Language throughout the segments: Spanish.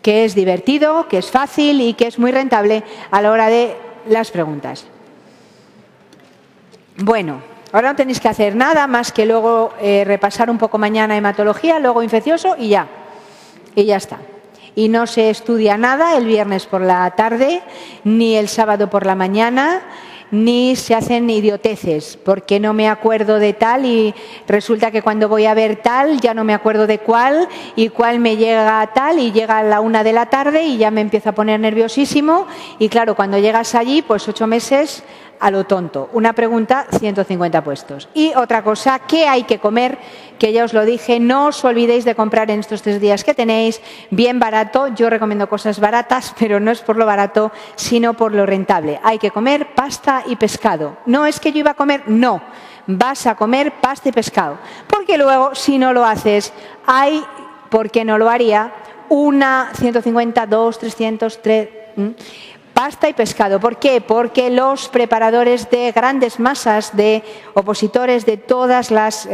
que es divertido, que es fácil y que es muy rentable a la hora de las preguntas. Bueno, ahora no tenéis que hacer nada más que luego repasar un poco mañana hematología, luego infeccioso y ya está. Y no se estudia nada el viernes por la tarde, ni el sábado por la mañana, ni se hacen idioteces, porque no me acuerdo de tal y resulta que cuando voy a ver tal ya no me acuerdo de cuál y cuál me llega a tal y llega a la 1 de la tarde y ya me empiezo a poner nerviosísimo y claro, cuando llegas allí, pues 8 meses a lo tonto. Una pregunta, 150 puestos. Y otra cosa, ¿qué hay que comer? Que ya os lo dije, no os olvidéis de comprar en estos 3 días que tenéis, bien barato. Yo recomiendo cosas baratas, pero no es por lo barato, sino por lo rentable. Hay que comer pasta y pescado. No es que yo iba a comer, no. Vas a comer pasta y pescado. Porque luego, si no lo haces, hay, ¿por qué no lo haría? 150, 2, 300, 3... Pasta y pescado. ¿Por qué? Porque los preparadores de grandes masas de opositores de todas las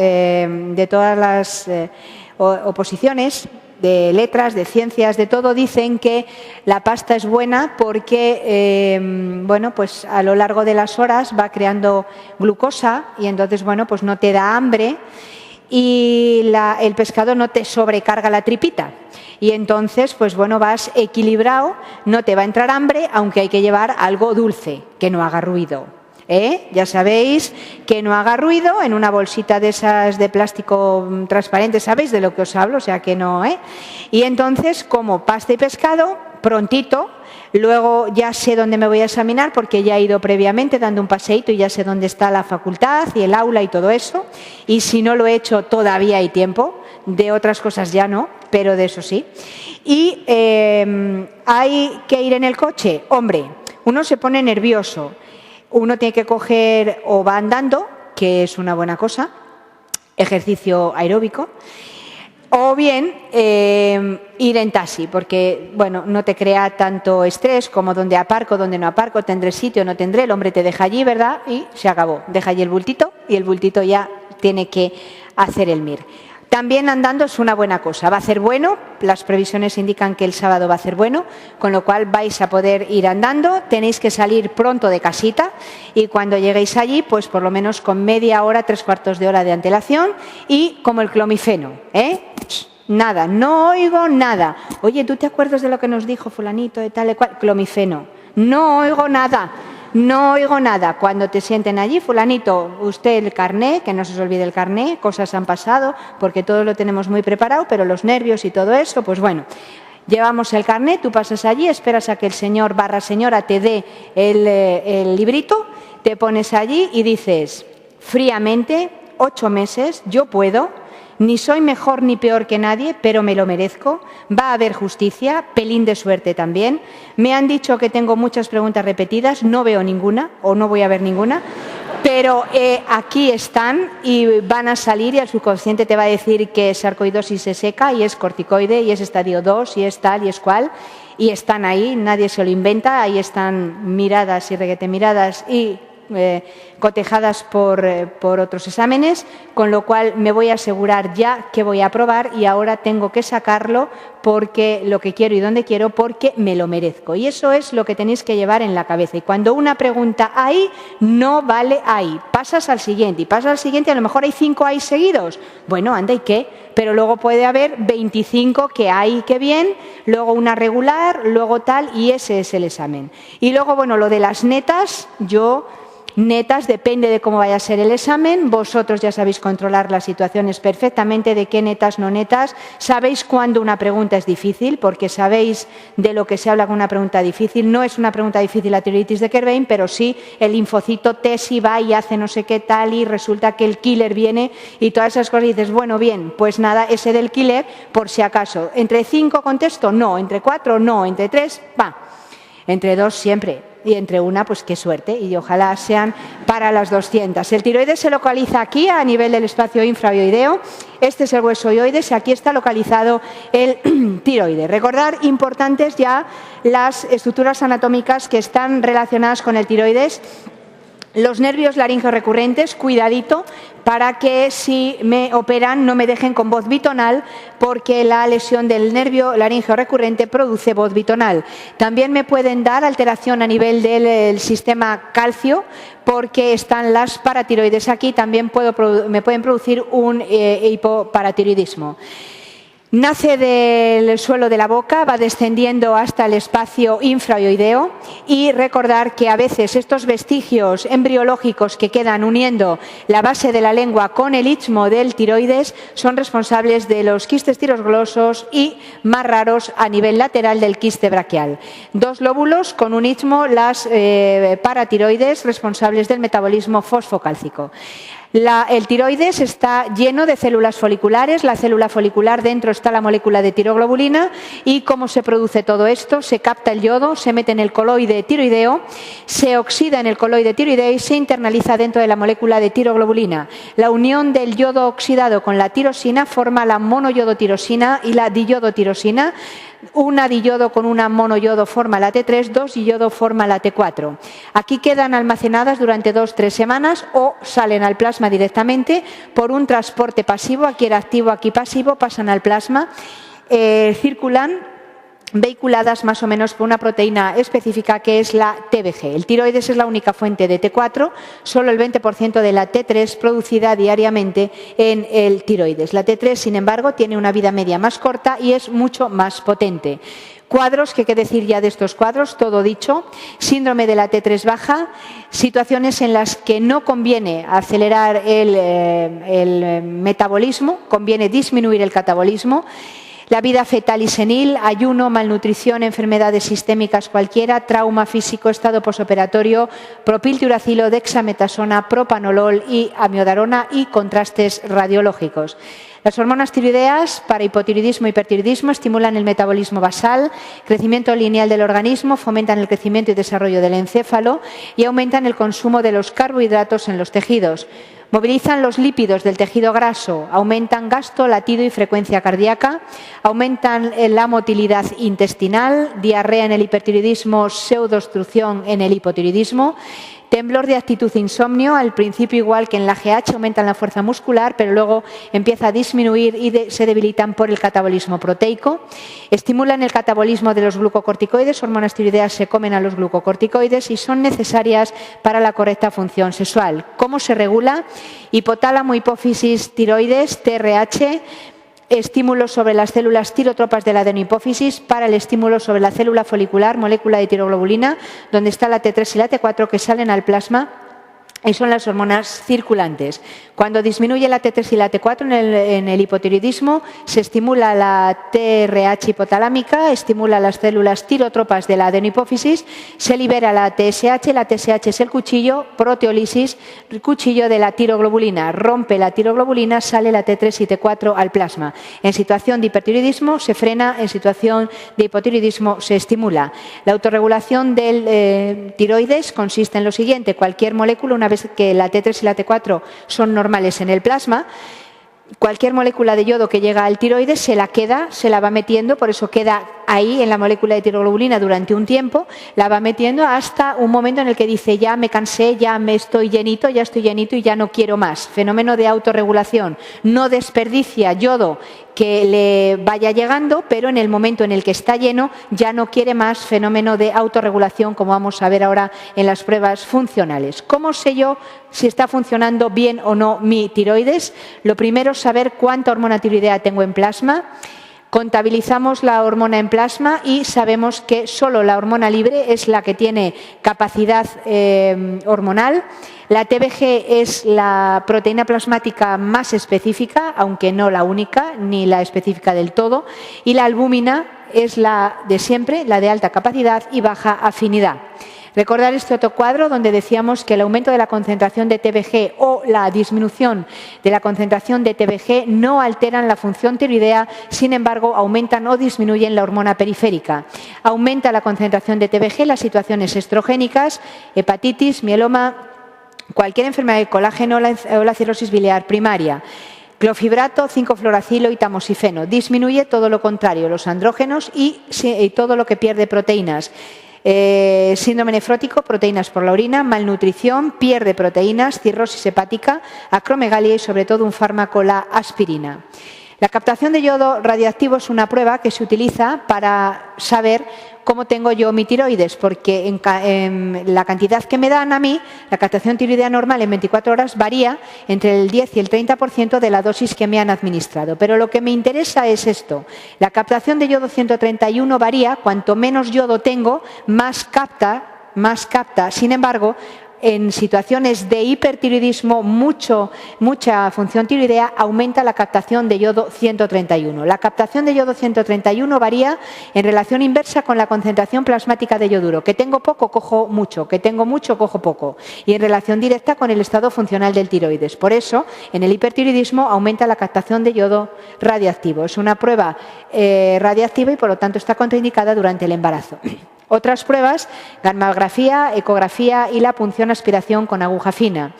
oposiciones, de letras, de ciencias, de todo, dicen que la pasta es buena porque, bueno, pues a lo largo de las horas va creando glucosa y entonces, bueno, pues no te da hambre y el pescado no te sobrecarga la tripita. Y entonces, pues bueno, vas equilibrado, no te va a entrar hambre, aunque hay que llevar algo dulce, que no haga ruido. Ya sabéis, que no haga ruido en una bolsita de esas de plástico transparente, ¿sabéis de lo que os hablo? O sea que no, Y entonces, como pasta y pescado, prontito, luego ya sé dónde me voy a examinar porque ya he ido previamente dando un paseíto y ya sé dónde está la facultad y el aula y todo eso. Y si no lo he hecho, todavía hay tiempo. De otras cosas ya no, pero de eso sí. Y hay que ir en el coche. Hombre, uno se pone nervioso. Uno tiene que coger o va andando, que es una buena cosa, ejercicio aeróbico, o bien ir en taxi, porque bueno, no te crea tanto estrés como donde aparco, donde no aparco, tendré sitio, no tendré, el hombre te deja allí, ¿verdad? Y se acabó. Deja allí el bultito y el bultito ya tiene que hacer el MIR. También andando es una buena cosa, va a ser bueno, las previsiones indican que el sábado va a ser bueno, con lo cual vais a poder ir andando, tenéis que salir pronto de casita y cuando lleguéis allí, pues por lo menos con media hora, 3/4 de hora de antelación y como el clomifeno, Nada, no oigo nada. Oye, ¿tú te acuerdas de lo que nos dijo fulanito de tal y cual? Clomifeno, no oigo nada. No oigo nada. Cuando te sienten allí, fulanito, usted el carné, que no se os olvide el carné, cosas han pasado, porque todo lo tenemos muy preparado, pero los nervios y todo eso, pues bueno, llevamos el carné, tú pasas allí, esperas a que el señor / señora te dé el librito, te pones allí y dices, fríamente, 8 meses, yo puedo, ni soy mejor ni peor que nadie, pero me lo merezco. Va a haber justicia, pelín de suerte también. Me han dicho que tengo muchas preguntas repetidas, no veo ninguna o no voy a ver ninguna, pero aquí están y van a salir y el subconsciente te va a decir que es sarcoidosis se seca y es corticoide y es estadio 2 y es tal y es cual. Y están ahí, nadie se lo inventa, ahí están miradas y reguete miradas y cotejadas por otros exámenes, con lo cual me voy a asegurar ya que voy a aprobar y ahora tengo que sacarlo porque lo que quiero y donde quiero, porque me lo merezco. Y eso es lo que tenéis que llevar en la cabeza. Y cuando una pregunta hay, no vale ahí. Pasas al siguiente y pasas al siguiente, a lo mejor hay 5 ahí seguidos. Bueno, anda y qué, pero luego puede haber 25 que hay que bien, luego una regular, luego tal, y ese es el examen. Y luego, bueno, lo de las netas, netas, depende de cómo vaya a ser el examen, vosotros ya sabéis controlar las situaciones perfectamente, de qué netas, no netas, sabéis cuándo una pregunta es difícil, porque sabéis de lo que se habla con una pregunta difícil, no es una pregunta difícil la tiroiditis de Kerbein, pero sí el linfocito T si va y hace no sé qué tal y resulta que el killer viene y todas esas cosas y dices, bueno, bien, pues nada, ese del killer, por si acaso, ¿entre 5 contesto? No, ¿entre 4? No, ¿entre 3? Va, entre 2 siempre. Y entre 1, pues qué suerte, y ojalá sean para las 200. El tiroides se localiza aquí, a nivel del espacio infraoideo. Este es el hueso oioides y aquí está localizado el tiroides. Recordar, importantes ya, las estructuras anatómicas que están relacionadas con el tiroides. Los nervios laringeos recurrentes, cuidadito, para que si me operan no me dejen con voz bitonal, porque la lesión del nervio laríngeo recurrente produce voz bitonal. También me pueden dar alteración a nivel del sistema calcio, porque están las paratiroides aquí, también me pueden producir un hipoparatiroidismo. Nace del suelo de la boca, va descendiendo hasta el espacio infraoideo, y recordar que a veces estos vestigios embriológicos que quedan uniendo la base de la lengua con el istmo del tiroides son responsables de los quistes tirosglosos y, más raros, a nivel lateral del quiste braquial. 2 lóbulos con un istmo, las paratiroides responsables del metabolismo fosfocálcico. El tiroides está lleno de células foliculares. La célula folicular, dentro está la molécula de tiroglobulina. ¿Y cómo se produce todo esto? Se capta el yodo, se mete en el coloide tiroideo, se oxida en el coloide tiroideo y se internaliza dentro de la molécula de tiroglobulina. La unión del yodo oxidado con la tirosina forma la monoyodotirosina y la diyodotirosina. Una diyodo con una monoyodo forma la T3, 2 diyodo forma la T4. Aquí quedan almacenadas durante 2-3 semanas o salen al plasma directamente por un transporte pasivo. Aquí era activo, aquí pasivo, pasan al plasma, circulan vehiculadas más o menos por una proteína específica que es la TBG. El tiroides es la única fuente de T4, solo el 20% de la T3 producida diariamente en el tiroides. La T3, sin embargo, tiene una vida media más corta y es mucho más potente. Cuadros, ¿qué decir ya de estos cuadros? Todo dicho. Síndrome de la T3 baja, situaciones en las que no conviene acelerar el metabolismo, conviene disminuir el catabolismo. La vida fetal y senil, ayuno, malnutrición, enfermedades sistémicas cualquiera, trauma físico, estado posoperatorio, propiltiuracilo, dexametasona, propanolol y amiodarona y contrastes radiológicos. Las hormonas tiroideas para hipotiroidismo y hipertiroidismo estimulan el metabolismo basal, crecimiento lineal del organismo, fomentan el crecimiento y desarrollo del encéfalo y aumentan el consumo de los carbohidratos en los tejidos. Movilizan los lípidos del tejido graso, aumentan gasto, latido y frecuencia cardíaca, aumentan la motilidad intestinal, diarrea en el hipertiroidismo, pseudoobstrucción en el hipotiroidismo, temblor de actitud e insomnio, al principio igual que en la GH aumentan la fuerza muscular, pero luego empieza a disminuir y se debilitan por el catabolismo proteico. Estimulan el catabolismo de los glucocorticoides, hormonas tiroideas se comen a los glucocorticoides y son necesarias para la correcta función sexual. ¿Cómo se regula? Hipotálamo, hipófisis, tiroides, TRH, estímulos sobre las células tirotropas de la adenohipófisis para el estímulo sobre la célula folicular, molécula de tiroglobulina, donde está la T3 y la T4 que salen al plasma y son las hormonas circulantes. Cuando disminuye la T3 y la T4 en el hipotiroidismo, se estimula la TRH hipotalámica, estimula las células tirotropas de la adenohipófisis, se libera la TSH es el cuchillo, proteólisis, cuchillo de la tiroglobulina, rompe la tiroglobulina, sale la T3 y T4 al plasma. En situación de hipertiroidismo se frena, en situación de hipotiroidismo se estimula. La autorregulación del tiroides consiste en lo siguiente: cualquier molécula, una vez que la T3 y la T4 son normales en el plasma, cualquier molécula de yodo que llega al tiroides se la va metiendo, por eso queda ahí en la molécula de tiroglobulina durante un tiempo, la va metiendo hasta un momento en el que dice ya me cansé, ya estoy llenito y ya no quiero más. Fenómeno de autorregulación. No desperdicia yodo que le vaya llegando, pero en el momento en el que está lleno ya no quiere más. Fenómeno de autorregulación, como vamos a ver ahora en las pruebas funcionales. ¿Cómo sé yo si está funcionando bien o no mi tiroides? Lo primero es saber cuánta hormona tiroidea tengo en plasma. Contabilizamos la hormona en plasma y sabemos que solo la hormona libre es la que tiene capacidad hormonal. La TBG es la proteína plasmática más específica, aunque no la única, ni la específica del todo. Y la albúmina es la de siempre, la de alta capacidad y baja afinidad. Recordar este otro cuadro donde decíamos que el aumento de la concentración de TBG o la disminución de la concentración de TBG no alteran la función tiroidea, sin embargo, aumentan o disminuyen la hormona periférica. Aumenta la concentración de TBG, las situaciones estrogénicas, hepatitis, mieloma, cualquier enfermedad de colágeno o la cirrosis biliar primaria. Clofibrato, 5-fluoracilo y tamoxifeno. Disminuye todo lo contrario, los andrógenos y todo lo que pierde proteínas. Síndrome nefrótico, proteínas por la orina, malnutrición, pierde proteínas, cirrosis hepática, acromegalia y sobre todo un fármaco, la aspirina. La captación de yodo radioactivo es una prueba que se utiliza para saber cómo tengo yo mi tiroides, porque en la cantidad que me dan a mí, la captación tiroidea normal en 24 horas varía entre el 10 y el 30% de la dosis que me han administrado. Pero lo que me interesa es esto. La captación de yodo 131 varía, cuanto menos yodo tengo, más capta. Sin embargo, en situaciones de hipertiroidismo, mucha función tiroidea, aumenta la captación de yodo 131. La captación de yodo 131 varía en relación inversa con la concentración plasmática de yoduro. Que tengo poco, cojo mucho. Que tengo mucho, cojo poco. Y en relación directa con el estado funcional del tiroides. Por eso, en el hipertiroidismo aumenta la captación de yodo radioactivo. Es una prueba radiactiva y, por lo tanto, está contraindicada durante el embarazo. Otras pruebas, gammagrafía, ecografía y la punción aspiración con aguja fina.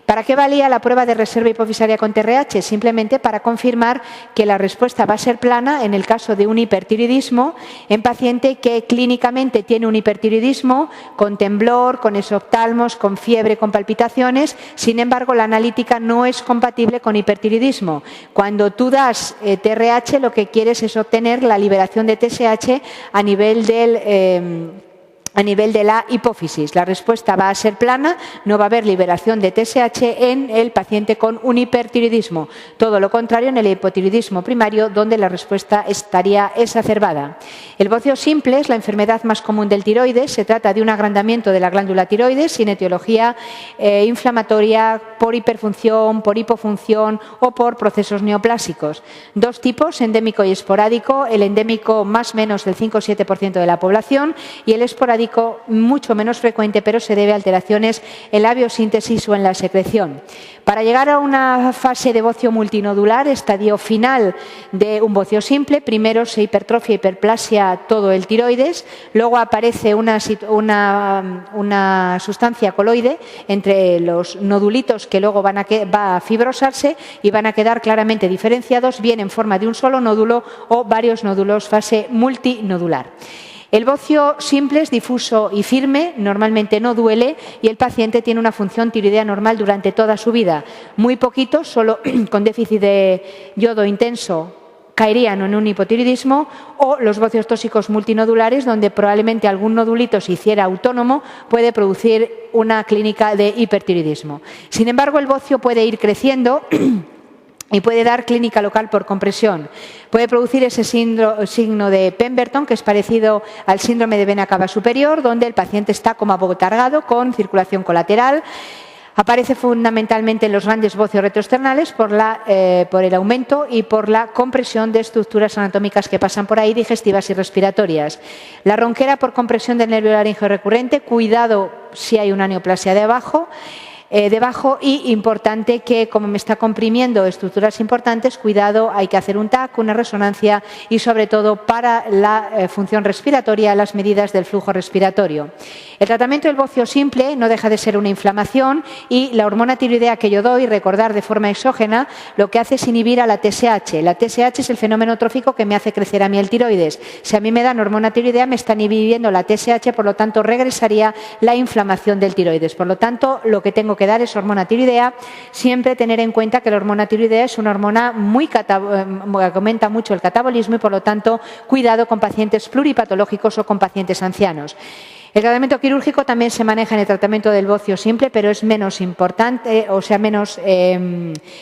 ¿Para qué valía la prueba de reserva hipofisaria con TRH? Simplemente para confirmar que la respuesta va a ser plana en el caso de un hipertiroidismo en paciente que clínicamente tiene un hipertiroidismo con temblor, con exoftalmos, con fiebre, con palpitaciones. Sin embargo, la analítica no es compatible con hipertiroidismo. Cuando tú das TRH, lo que quieres es obtener la liberación de TSH a nivel de la hipófisis. La respuesta va a ser plana, no va a haber liberación de TSH en el paciente con un hipertiroidismo. Todo lo contrario en el hipotiroidismo primario, donde la respuesta estaría exacerbada. El bocio simple es la enfermedad más común del tiroides. Se trata de un agrandamiento de la glándula tiroides sin etiología inflamatoria por hiperfunción, por hipofunción o por procesos neoplásicos. Dos tipos, endémico y esporádico. El endémico más o menos del 5 o 7% de la población y el esporádico mucho menos frecuente, pero se debe a alteraciones en la biosíntesis o en la secreción. Para llegar a una fase de bocio multinodular, estadio final de un bocio simple, primero se hipertrofia y hiperplasia todo el tiroides, luego aparece una sustancia coloide entre los nodulitos que luego va a fibrosarse y van a quedar claramente diferenciados, bien en forma de un solo nódulo o varios nódulos, fase multinodular. El bocio simple es difuso y firme, normalmente no duele y el paciente tiene una función tiroidea normal durante toda su vida. Muy poquitos, solo con déficit de yodo intenso, caerían en un hipotiroidismo, o los bocios tóxicos multinodulares, donde probablemente algún nodulito se hiciera autónomo, puede producir una clínica de hipertiroidismo. Sin embargo, el bocio puede ir creciendo y puede dar clínica local por compresión. Puede producir ese signo de Pemberton, que es parecido al síndrome de vena cava superior, donde el paciente está como abotargado con circulación colateral. Aparece fundamentalmente en los grandes bocios retroesternales por el aumento y por la compresión de estructuras anatómicas que pasan por ahí, digestivas y respiratorias. La ronquera por compresión del nervio laríngeo recurrente, cuidado si hay una neoplasia debajo y importante que, como me está comprimiendo estructuras importantes, cuidado, hay que hacer un TAC, una resonancia y, sobre todo, para la función respiratoria, las medidas del flujo respiratorio. El tratamiento del bocio simple no deja de ser una inflamación y la hormona tiroidea que yo doy, recordar de forma exógena, lo que hace es inhibir a la TSH. La TSH es el fenómeno trófico que me hace crecer a mí el tiroides. Si a mí me dan hormona tiroidea, me están inhibiendo la TSH, por lo tanto, regresaría la inflamación del tiroides. Por lo tanto, lo que tengo que dar es hormona tiroidea. Siempre tener en cuenta que la hormona tiroidea es una hormona que aumenta mucho el catabolismo y, por lo tanto, cuidado con pacientes pluripatológicos o con pacientes ancianos. El tratamiento quirúrgico también se maneja en el tratamiento del bocio simple, pero es menos importante, o sea, menos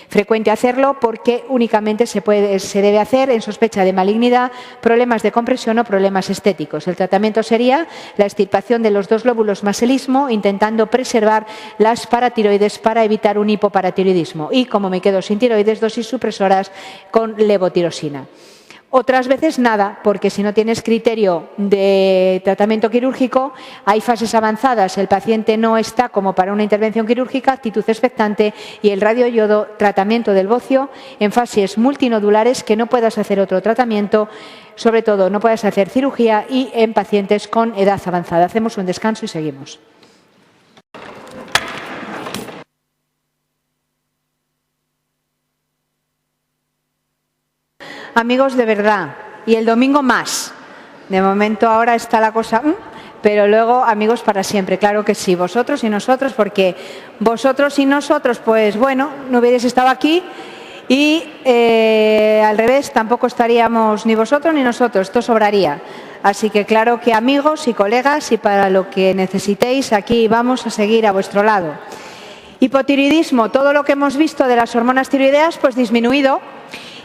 frecuente hacerlo, porque únicamente se debe hacer en sospecha de malignidad, problemas de compresión o problemas estéticos. El tratamiento sería la extirpación de los dos lóbulos maselismo, intentando preservar las paratiroides para evitar un hipoparatiroidismo. Y, como me quedo sin tiroides, dosis supresoras con levotirosina. Otras veces nada, porque si no tienes criterio de tratamiento quirúrgico, hay fases avanzadas, el paciente no está como para una intervención quirúrgica, actitud expectante y el radioyodo, tratamiento del bocio en fases multinodulares, que no puedas hacer otro tratamiento, sobre todo no puedas hacer cirugía, y en pacientes con edad avanzada. Hacemos un descanso y seguimos. Amigos, de verdad, y el domingo más. De momento ahora está la cosa, pero luego amigos para siempre, claro que sí, vosotros y nosotros, porque vosotros y nosotros, pues bueno, no hubierais estado aquí y al revés, tampoco estaríamos ni vosotros ni nosotros, esto sobraría. Así que claro que amigos y colegas, y para lo que necesitéis, aquí vamos a seguir a vuestro lado. Hipotiroidismo, todo lo que hemos visto de las hormonas tiroideas, pues disminuido.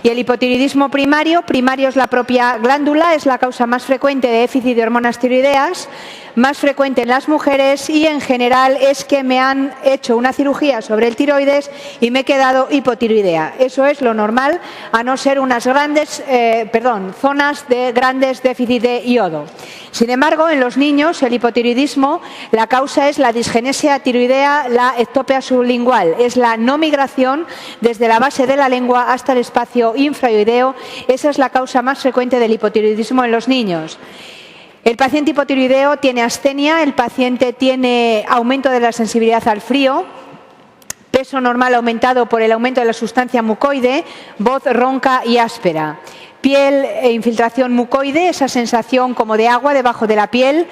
Y el hipotiroidismo primario es la propia glándula, es la causa más frecuente de déficit de hormonas tiroideas, más frecuente en las mujeres y en general es que me han hecho una cirugía sobre el tiroides y me he quedado hipotiroidea. Eso es lo normal, a no ser unas zonas de grandes déficit de iodo. Sin embargo, en los niños el hipotiroidismo, la causa es la disgenesia tiroidea, la ectopia sublingual, es la no migración desde la base de la lengua hasta el espacio infraoideo. Esa es la causa más frecuente del hipotiroidismo en los niños. El paciente hipotiroideo tiene astenia, el paciente tiene aumento de la sensibilidad al frío, peso normal aumentado por el aumento de la sustancia mucoide, voz ronca y áspera. Piel e infiltración mucoide, esa sensación como de agua debajo de la piel.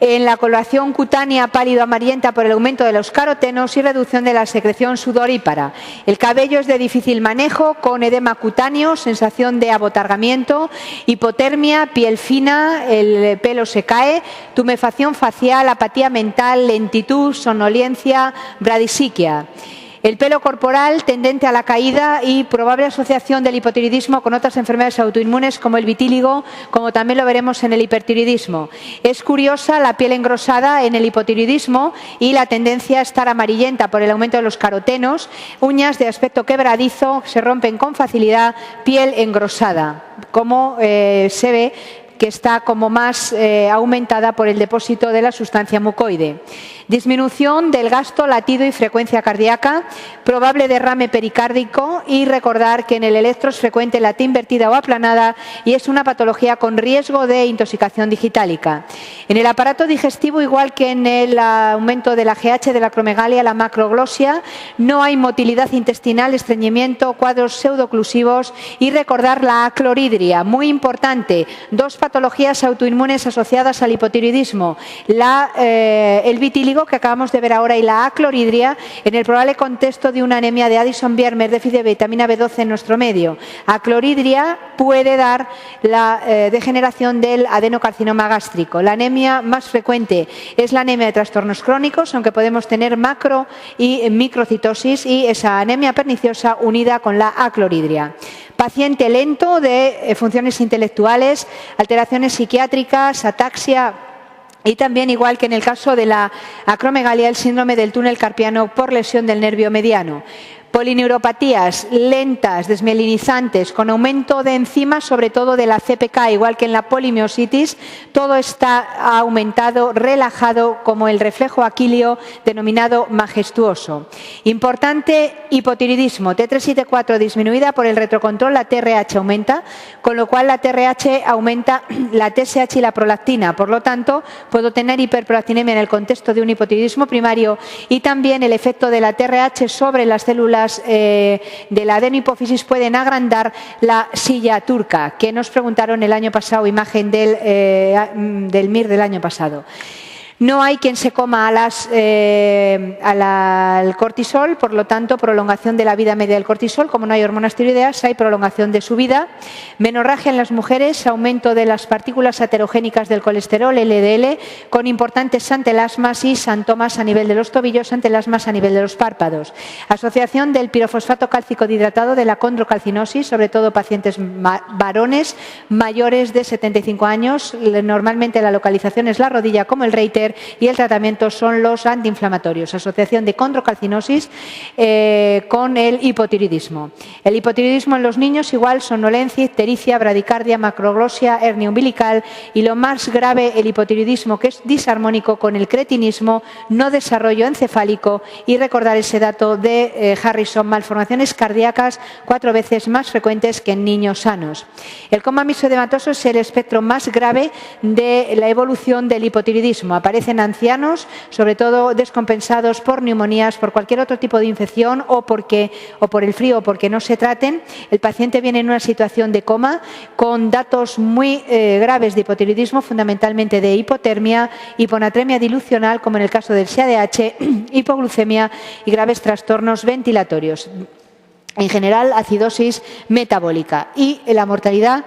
En la coloración cutánea pálido-amarillenta por el aumento de los carotenos y reducción de la secreción sudorípara. El cabello es de difícil manejo, con edema cutáneo, sensación de abotargamiento, hipotermia, piel fina, el pelo se cae, tumefacción facial, apatía mental, lentitud, somnolencia, bradisiquia. El pelo corporal tendente a la caída y probable asociación del hipotiroidismo con otras enfermedades autoinmunes como el vitíligo, como también lo veremos en el hipertiroidismo. Es curiosa la piel engrosada en el hipotiroidismo y la tendencia a estar amarillenta por el aumento de los carotenos, uñas de aspecto quebradizo, se rompen con facilidad, piel engrosada, como se ve que está como más aumentada por el depósito de la sustancia mucoide. Disminución del gasto, latido y frecuencia cardíaca, probable derrame pericárdico y recordar que en el electro es frecuente la T invertida o aplanada y es una patología con riesgo de intoxicación digitálica. En el aparato digestivo, igual que en el aumento de la GH, de la acromegalia, la macroglosia, no hay motilidad intestinal, estreñimiento, cuadros pseudoclusivos y recordar la acloridria, muy importante, dos patologías autoinmunes asociadas al hipotiroidismo, el vitíligo que acabamos de ver ahora y la acloridria en el probable contexto de una anemia de Addison-Biermer, déficit de vitamina B12 en nuestro medio. Acloridria puede dar la degeneración del adenocarcinoma gástrico. La anemia más frecuente es la anemia de trastornos crónicos, aunque podemos tener macro y microcitosis y esa anemia perniciosa unida con la acloridria. Paciente lento de funciones intelectuales, alteraciones psiquiátricas, ataxia y también, igual que en el caso de la acromegalia, el síndrome del túnel carpiano por lesión del nervio mediano. Polineuropatías lentas, desmielinizantes, con aumento de enzimas, sobre todo de la CPK, igual que en la polimiositis, todo está aumentado, relajado, como el reflejo aquileo denominado majestuoso. Importante, hipotiroidismo, T3 y T4 disminuida por el retrocontrol, la TRH aumenta, con lo cual la TRH aumenta la TSH y la prolactina. Por lo tanto, puedo tener hiperprolactinemia en el contexto de un hipotiroidismo primario y también el efecto de la TRH sobre las células de la adenohipófisis pueden agrandar la silla turca, que nos preguntaron el año pasado, imagen del MIR del año pasado. No hay quien se coma al cortisol, por lo tanto, prolongación de la vida media del cortisol. Como no hay hormonas tiroideas, hay prolongación de su vida. Menorragia en las mujeres, aumento de las partículas aterogénicas del colesterol, LDL, con importantes antelasmas y santomas a nivel de los tobillos, antelasmas a nivel de los párpados. Asociación del pirofosfato cálcico dihidratado, de la condrocalcinosis, sobre todo pacientes varones mayores de 75 años. Normalmente la localización es la rodilla, como el Reiter, y el tratamiento son los antiinflamatorios. Asociación de condrocalcinosis con el hipotiroidismo. El hipotiroidismo en los niños, igual, somnolencia, ictericia, bradicardia, macroglosia, hernia umbilical y lo más grave, el hipotiroidismo que es disarmónico con el cretinismo, no desarrollo encefálico y recordar ese dato de Harrison, malformaciones cardíacas 4 veces más frecuentes que en niños sanos. El coma misoedematoso es el espectro más grave de la evolución del hipotiroidismo. Aparece aparecen ancianos, sobre todo descompensados por neumonías, por cualquier otro tipo de infección o por el frío o porque no se traten. El paciente viene en una situación de coma con datos muy graves de hipotiroidismo, fundamentalmente de hipotermia, hiponatremia dilucional, como en el caso del SIADH, hipoglucemia y graves trastornos ventilatorios. En general, acidosis metabólica. Y la mortalidad,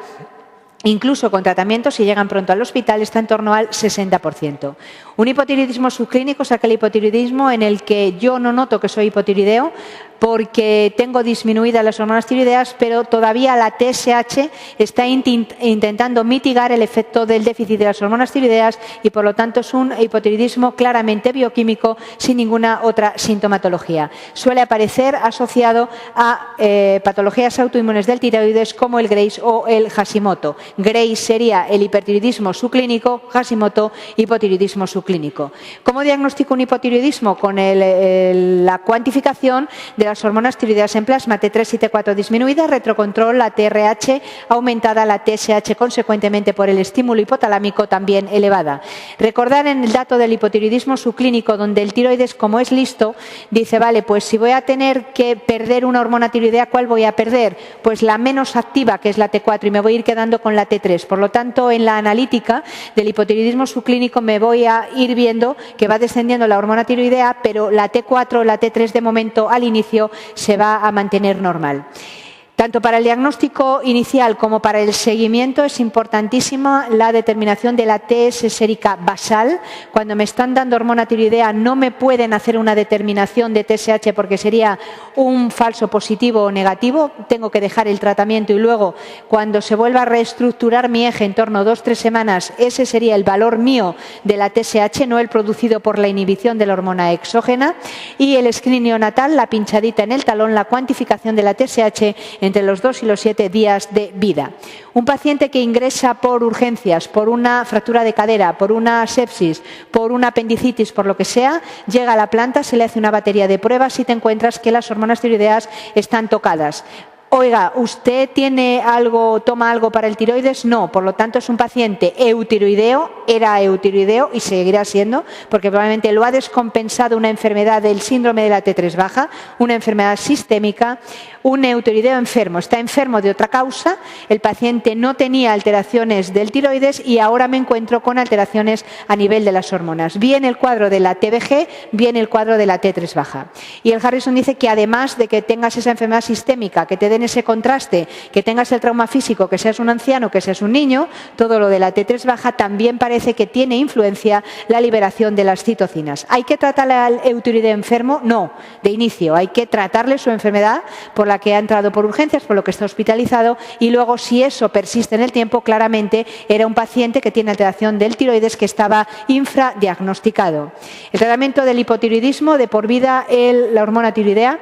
incluso con tratamiento, si llegan pronto al hospital, está en torno al 60%. Un hipotiroidismo subclínico es aquel hipotiroidismo en el que yo no noto que soy hipotiroideo porque tengo disminuidas las hormonas tiroideas, pero todavía la TSH está intentando mitigar el efecto del déficit de las hormonas tiroideas y, por lo tanto, es un hipotiroidismo claramente bioquímico sin ninguna otra sintomatología. Suele aparecer asociado a patologías autoinmunes del tiroides como el Graves o el Hashimoto. Graves sería el hipertiroidismo subclínico, Hashimoto, hipotiroidismo subclínico. ¿Cómo diagnostico un hipotiroidismo? Con la cuantificación de las hormonas tiroideas en plasma, T3 y T4 disminuidas, retrocontrol, la TRH aumentada, la TSH consecuentemente por el estímulo hipotalámico también elevada. Recordar en el dato del hipotiroidismo subclínico, donde el tiroides, como es listo, dice, vale, pues si voy a tener que perder una hormona tiroidea, ¿cuál voy a perder? Pues la menos activa, que es la T4, y me voy a ir quedando con la T3. Por lo tanto, en la analítica del hipotiroidismo subclínico me voy a ir viendo que va descendiendo la hormona tiroidea, pero la T4, la T3 de momento al inicio se va a mantener normal. Tanto para el diagnóstico inicial como para el seguimiento es importantísima la determinación de la TS sérica basal. Cuando me están dando hormona tiroidea no me pueden hacer una determinación de TSH porque sería un falso positivo o negativo. Tengo que dejar el tratamiento y luego, cuando se vuelva a reestructurar mi eje en torno a 2-3 semanas, ese sería el valor mío de la TSH, no el producido por la inhibición de la hormona exógena. Y el screening neonatal, la pinchadita en el talón, la cuantificación de la TSH entre los 2 y los 7 días de vida. Un paciente que ingresa por urgencias, por una fractura de cadera, por una sepsis, por una apendicitis, por lo que sea, llega a la planta, se le hace una batería de pruebas y te encuentras que las hormonas tiroideas están tocadas. Oiga, ¿usted tiene algo, toma algo para el tiroides? No, por lo tanto es un paciente eutiroideo, era eutiroideo y seguirá siendo, porque probablemente lo ha descompensado una enfermedad del síndrome de la T3 baja, una enfermedad sistémica, un eutiroideo enfermo, está enfermo de otra causa, el paciente no tenía alteraciones del tiroides y ahora me encuentro con alteraciones a nivel de las hormonas, bien el cuadro de la TBG, bien el cuadro de la T3 baja. Y el Harrison dice que además de que tengas esa enfermedad sistémica, que te den ese contraste, que tengas el trauma físico, que seas un anciano, que seas un niño, todo lo de la T3 baja también parece que tiene influencia la liberación de las citocinas. ¿Hay que tratar al eutiroideo enfermo? No, de inicio. Hay que tratarle su enfermedad por la que ha entrado por urgencias, por lo que está hospitalizado, y luego, si eso persiste en el tiempo, claramente era un paciente que tiene alteración del tiroides que estaba infradiagnosticado. El tratamiento del hipotiroidismo de por vida, la hormona tiroidea,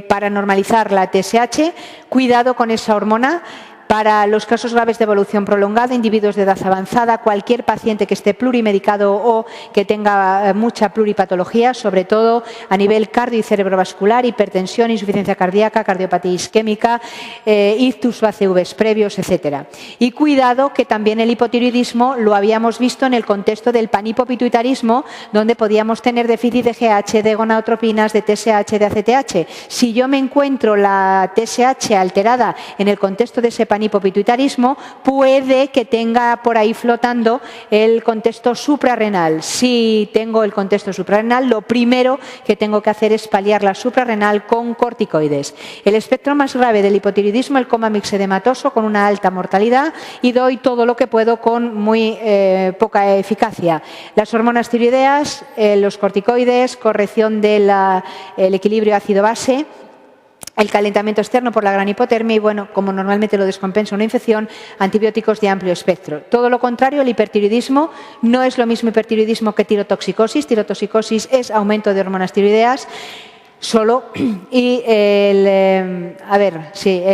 para normalizar la TSH, cuidado con esa hormona. Para los casos graves de evolución prolongada, individuos de edad avanzada, cualquier paciente que esté plurimedicado o que tenga mucha pluripatología, sobre todo a nivel cardio y cerebrovascular, hipertensión, insuficiencia cardíaca, cardiopatía isquémica, ictus o ACVs previos, etc. Y cuidado que también el hipotiroidismo lo habíamos visto en el contexto del panhipopituitarismo, donde podíamos tener déficit de GH, de gonadotropinas, de TSH, de ACTH. Si yo me encuentro la TSH alterada en el contexto de ese panhipopituitarismo, puede que tenga por ahí flotando el contexto suprarrenal. Si tengo el contexto suprarrenal, lo primero que tengo que hacer es paliar la suprarrenal con corticoides. El espectro más grave del hipotiroidismo, el coma mixedematoso con una alta mortalidad, y doy todo lo que puedo con muy poca eficacia. Las hormonas tiroideas, los corticoides, corrección del equilibrio ácido-base, el calentamiento externo por la gran hipotermia y, bueno, como normalmente lo descompensa una infección, antibióticos de amplio espectro. Todo lo contrario, el hipertiroidismo no es lo mismo hipertiroidismo que tirotoxicosis. Tirotoxicosis es aumento de hormonas tiroideas. Solo. Y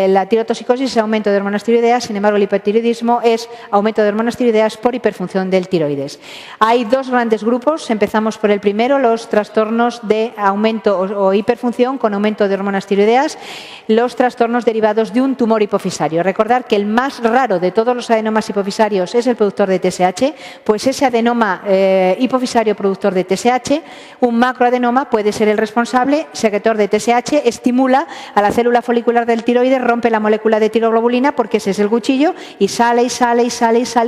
la tirotoxicosis es aumento de hormonas tiroideas, sin embargo el hipertiroidismo es aumento de hormonas tiroideas por hiperfunción del tiroides. Hay dos grandes grupos, empezamos por el primero, los trastornos de aumento o hiperfunción con aumento de hormonas tiroideas, los trastornos derivados de un tumor hipofisario. Recordar que el más raro de todos los adenomas hipofisarios es el productor de TSH, pues ese adenoma hipofisario productor de TSH, un macroadenoma puede ser el responsable, secretor de TSH, estimula a la célula folicular del tiroides, rompe la molécula de tiroglobulina porque ese es el cuchillo y sale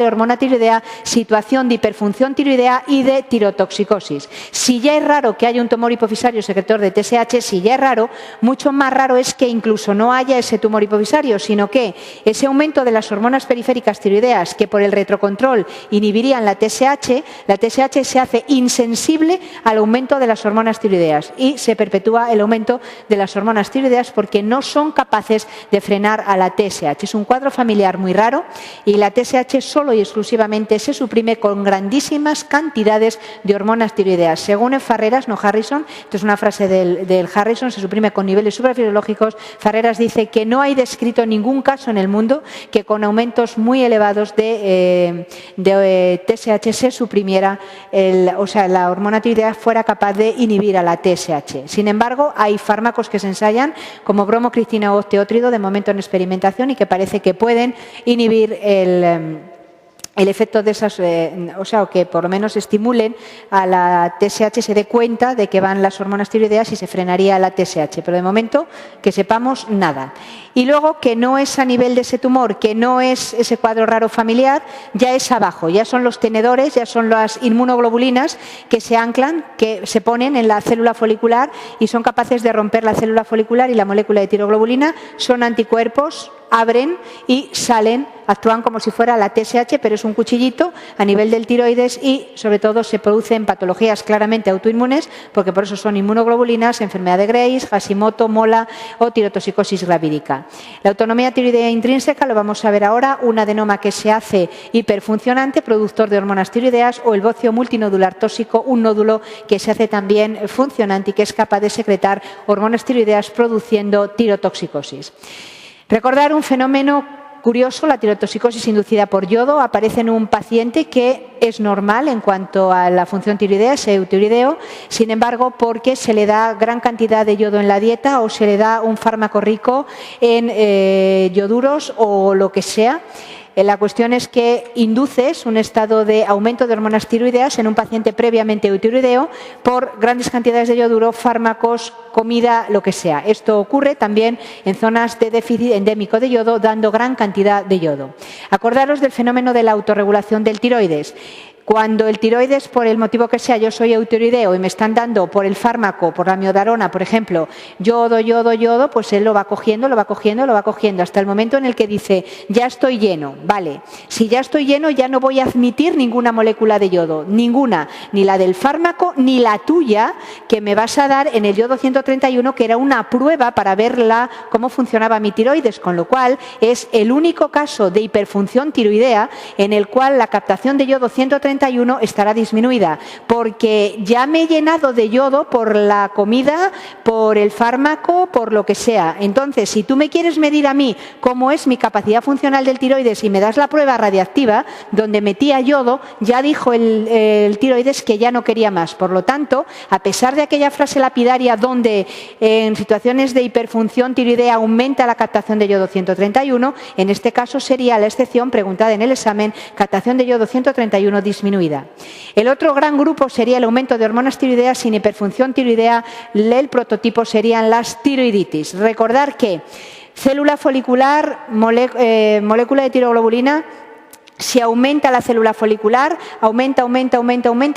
hormona tiroidea, situación de hiperfunción tiroidea y de tirotoxicosis. Si ya es raro que haya un tumor hipofisario secretor de TSH, si ya es raro, mucho más raro es que incluso no haya ese tumor hipofisario, sino que ese aumento de las hormonas periféricas tiroideas que por el retrocontrol inhibirían la TSH se hace insensible al aumento de las hormonas tiroideas y se perpetúa el aumento de las hormonas tiroideas porque no son capaces de frenar a la TSH. Es un cuadro familiar muy raro y la TSH solo y exclusivamente se suprime con grandísimas cantidades de hormonas tiroideas. Según Farreras, no Harrison, esto es una frase del Harrison, se suprime con niveles suprafisiológicos. Farreras dice que no hay descrito ningún caso en el mundo que con aumentos muy elevados de TSH se suprimiera, la hormona tiroidea fuera capaz de inhibir a la TSH. Sin embargo, hay fármacos que se ensayan como bromocriptina o osteótrido, de momento en experimentación, y que parece que pueden inhibir el efecto de esas, o que por lo menos estimulen a la TSH, se dé cuenta de que van las hormonas tiroideas y se frenaría la TSH. Pero de momento, que sepamos, nada. Y luego, que no es a nivel de ese tumor, que no es ese cuadro raro familiar, ya es abajo, ya son los tenedores, ya son las inmunoglobulinas que se anclan, que se ponen en la célula folicular y son capaces de romper la célula folicular y la molécula de tiroglobulina. Son anticuerpos, abren y salen, actúan como si fuera la TSH, pero es un cuchillito a nivel del tiroides y sobre todo se producen patologías claramente autoinmunes, porque por eso son inmunoglobulinas, enfermedad de Graves, Hashimoto, mola o tirotoxicosis gravídica. La autonomía tiroidea intrínseca, lo vamos a ver ahora, un adenoma que se hace hiperfuncionante, productor de hormonas tiroideas, o el bocio multinodular tóxico, un nódulo que se hace también funcionante y que es capaz de secretar hormonas tiroideas produciendo tirotoxicosis. Recordar un fenómeno curioso, la tirotoxicosis inducida por yodo, aparece en un paciente que es normal en cuanto a la función tiroidea, ese eutiroideo, sin embargo, porque se le da gran cantidad de yodo en la dieta o se le da un fármaco rico en yoduros o lo que sea. La cuestión es que induces un estado de aumento de hormonas tiroideas en un paciente previamente eutiroideo por grandes cantidades de yoduro, fármacos, comida, lo que sea. Esto ocurre también en zonas de déficit endémico de yodo, dando gran cantidad de yodo. Acordaros del fenómeno de la autorregulación del tiroides. Cuando el tiroides, por el motivo que sea, yo soy eutiroideo y me están dando por el fármaco, por la miodarona, por ejemplo, yodo, pues él lo va cogiendo, hasta el momento en el que dice, ya estoy lleno, vale. Si ya estoy lleno, ya no voy a admitir ninguna molécula de yodo, ninguna, ni la del fármaco, ni la tuya, que me vas a dar en el yodo 131, que era una prueba para ver cómo funcionaba mi tiroides, con lo cual es el único caso de hiperfunción tiroidea en el cual la captación de yodo 131 estará disminuida, porque ya me he llenado de yodo por la comida, por el fármaco, por lo que sea. Entonces, si tú me quieres medir a mí cómo es mi capacidad funcional del tiroides y me das la prueba radiactiva donde metía yodo, ya dijo el tiroides que ya no quería más. Por lo tanto, a pesar de aquella frase lapidaria donde en situaciones de hiperfunción tiroidea aumenta la captación de yodo 131, en este caso sería la excepción preguntada en el examen, captación de yodo 131 disminuida. El otro gran grupo sería el aumento de hormonas tiroideas sin hiperfunción tiroidea. El prototipo serían las tiroiditis. Recordar que célula folicular, molécula de tiroglobulina, si aumenta la célula folicular, aumenta,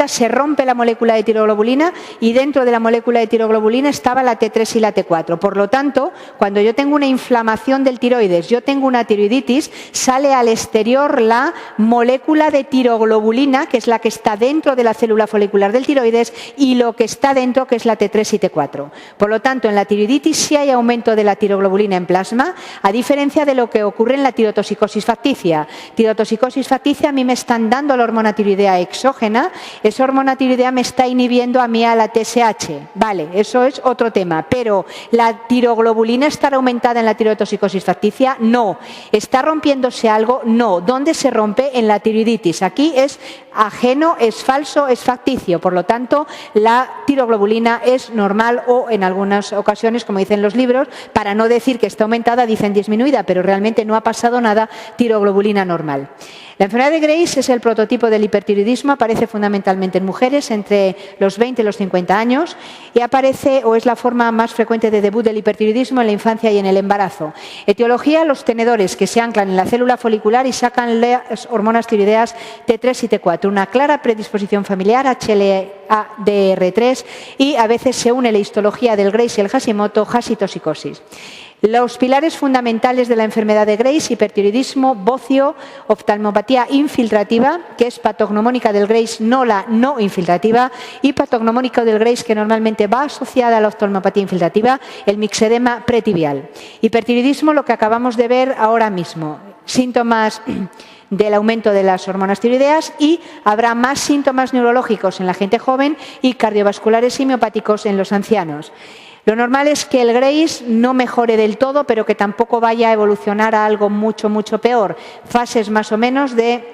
se rompe la molécula de tiroglobulina y dentro de la molécula de tiroglobulina estaba la T3 y la T4. Por lo tanto, cuando yo tengo una inflamación del tiroides, yo tengo una tiroiditis, sale al exterior la molécula de tiroglobulina, que es la que está dentro de la célula folicular del tiroides, y lo que está dentro, que es la T3 y T4. Por lo tanto, en la tiroiditis sí hay aumento de la tiroglobulina en plasma, a diferencia de lo que ocurre en la tirotoxicosis facticia. Tirotoxicosis tirotoxicosis facticia a mí me están dando la hormona tiroidea exógena, esa hormona tiroidea me está inhibiendo a mí a la TSH. Vale, eso es otro tema, pero ¿la tiroglobulina está aumentada en la tirotoxicosis facticia? No. ¿Está rompiéndose algo? No. ¿Dónde se rompe? En la tiroiditis. Aquí es ajeno, es falso, es facticio. Por lo tanto, la tiroglobulina es normal o en algunas ocasiones, como dicen los libros, para no decir que está aumentada, dicen disminuida, pero realmente no ha pasado nada, tiroglobulina normal. La enfermedad de Grace es el prototipo del hipertiroidismo, aparece fundamentalmente en mujeres entre los 20 y los 50 años y aparece o es la forma más frecuente de debut del hipertiroidismo en la infancia y en el embarazo. Etiología: los tenedores que se anclan en la célula folicular y sacan las hormonas tiroideas T3 y T4, una clara predisposición familiar, HLA-DR3 y a veces se une la histología del Grace y el Hashimoto, hashitoxicosis. Los pilares fundamentales de la enfermedad de Grace: hipertiroidismo, bocio, oftalmopatía infiltrativa, que es patognomónica del Grace, no la no infiltrativa, y patognomónica del Grace, que normalmente va asociada a la oftalmopatía infiltrativa, el mixedema pretibial. Hipertiroidismo, lo que acabamos de ver ahora mismo, síntomas del aumento de las hormonas tiroideas y habrá más síntomas neurológicos en la gente joven y cardiovasculares y miopáticos en los ancianos. Lo normal es que el Grace no mejore del todo, pero que tampoco vaya a evolucionar a algo mucho, mucho peor. Fases más o menos de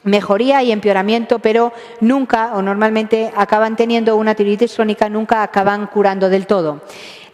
mejoría y empeoramiento, pero nunca o normalmente acaban teniendo una tiroiditis crónica, nunca acaban curando del todo.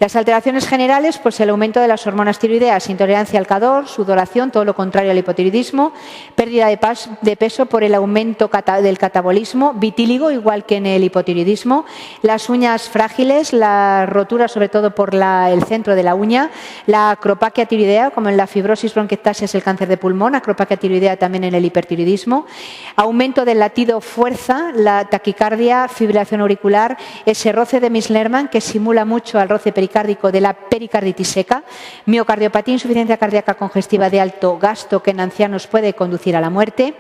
Las alteraciones generales, pues el aumento de las hormonas tiroideas, intolerancia al calor, sudoración, todo lo contrario al hipotiroidismo, pérdida de peso por el aumento del catabolismo, vitíligo, igual que en el hipotiroidismo, las uñas frágiles, la rotura sobre todo por el centro de la uña, la acropaquia tiroidea, como en la fibrosis bronquiectasia es el cáncer de pulmón, acropaquia tiroidea también en el hipertiroidismo, aumento del latido fuerza, la taquicardia, fibrilación auricular, ese roce de Miss-Lerman que simula mucho al roce pericárdico de la pericarditis seca, miocardiopatía, insuficiencia cardíaca congestiva de alto gasto que en ancianos puede conducir a la muerte,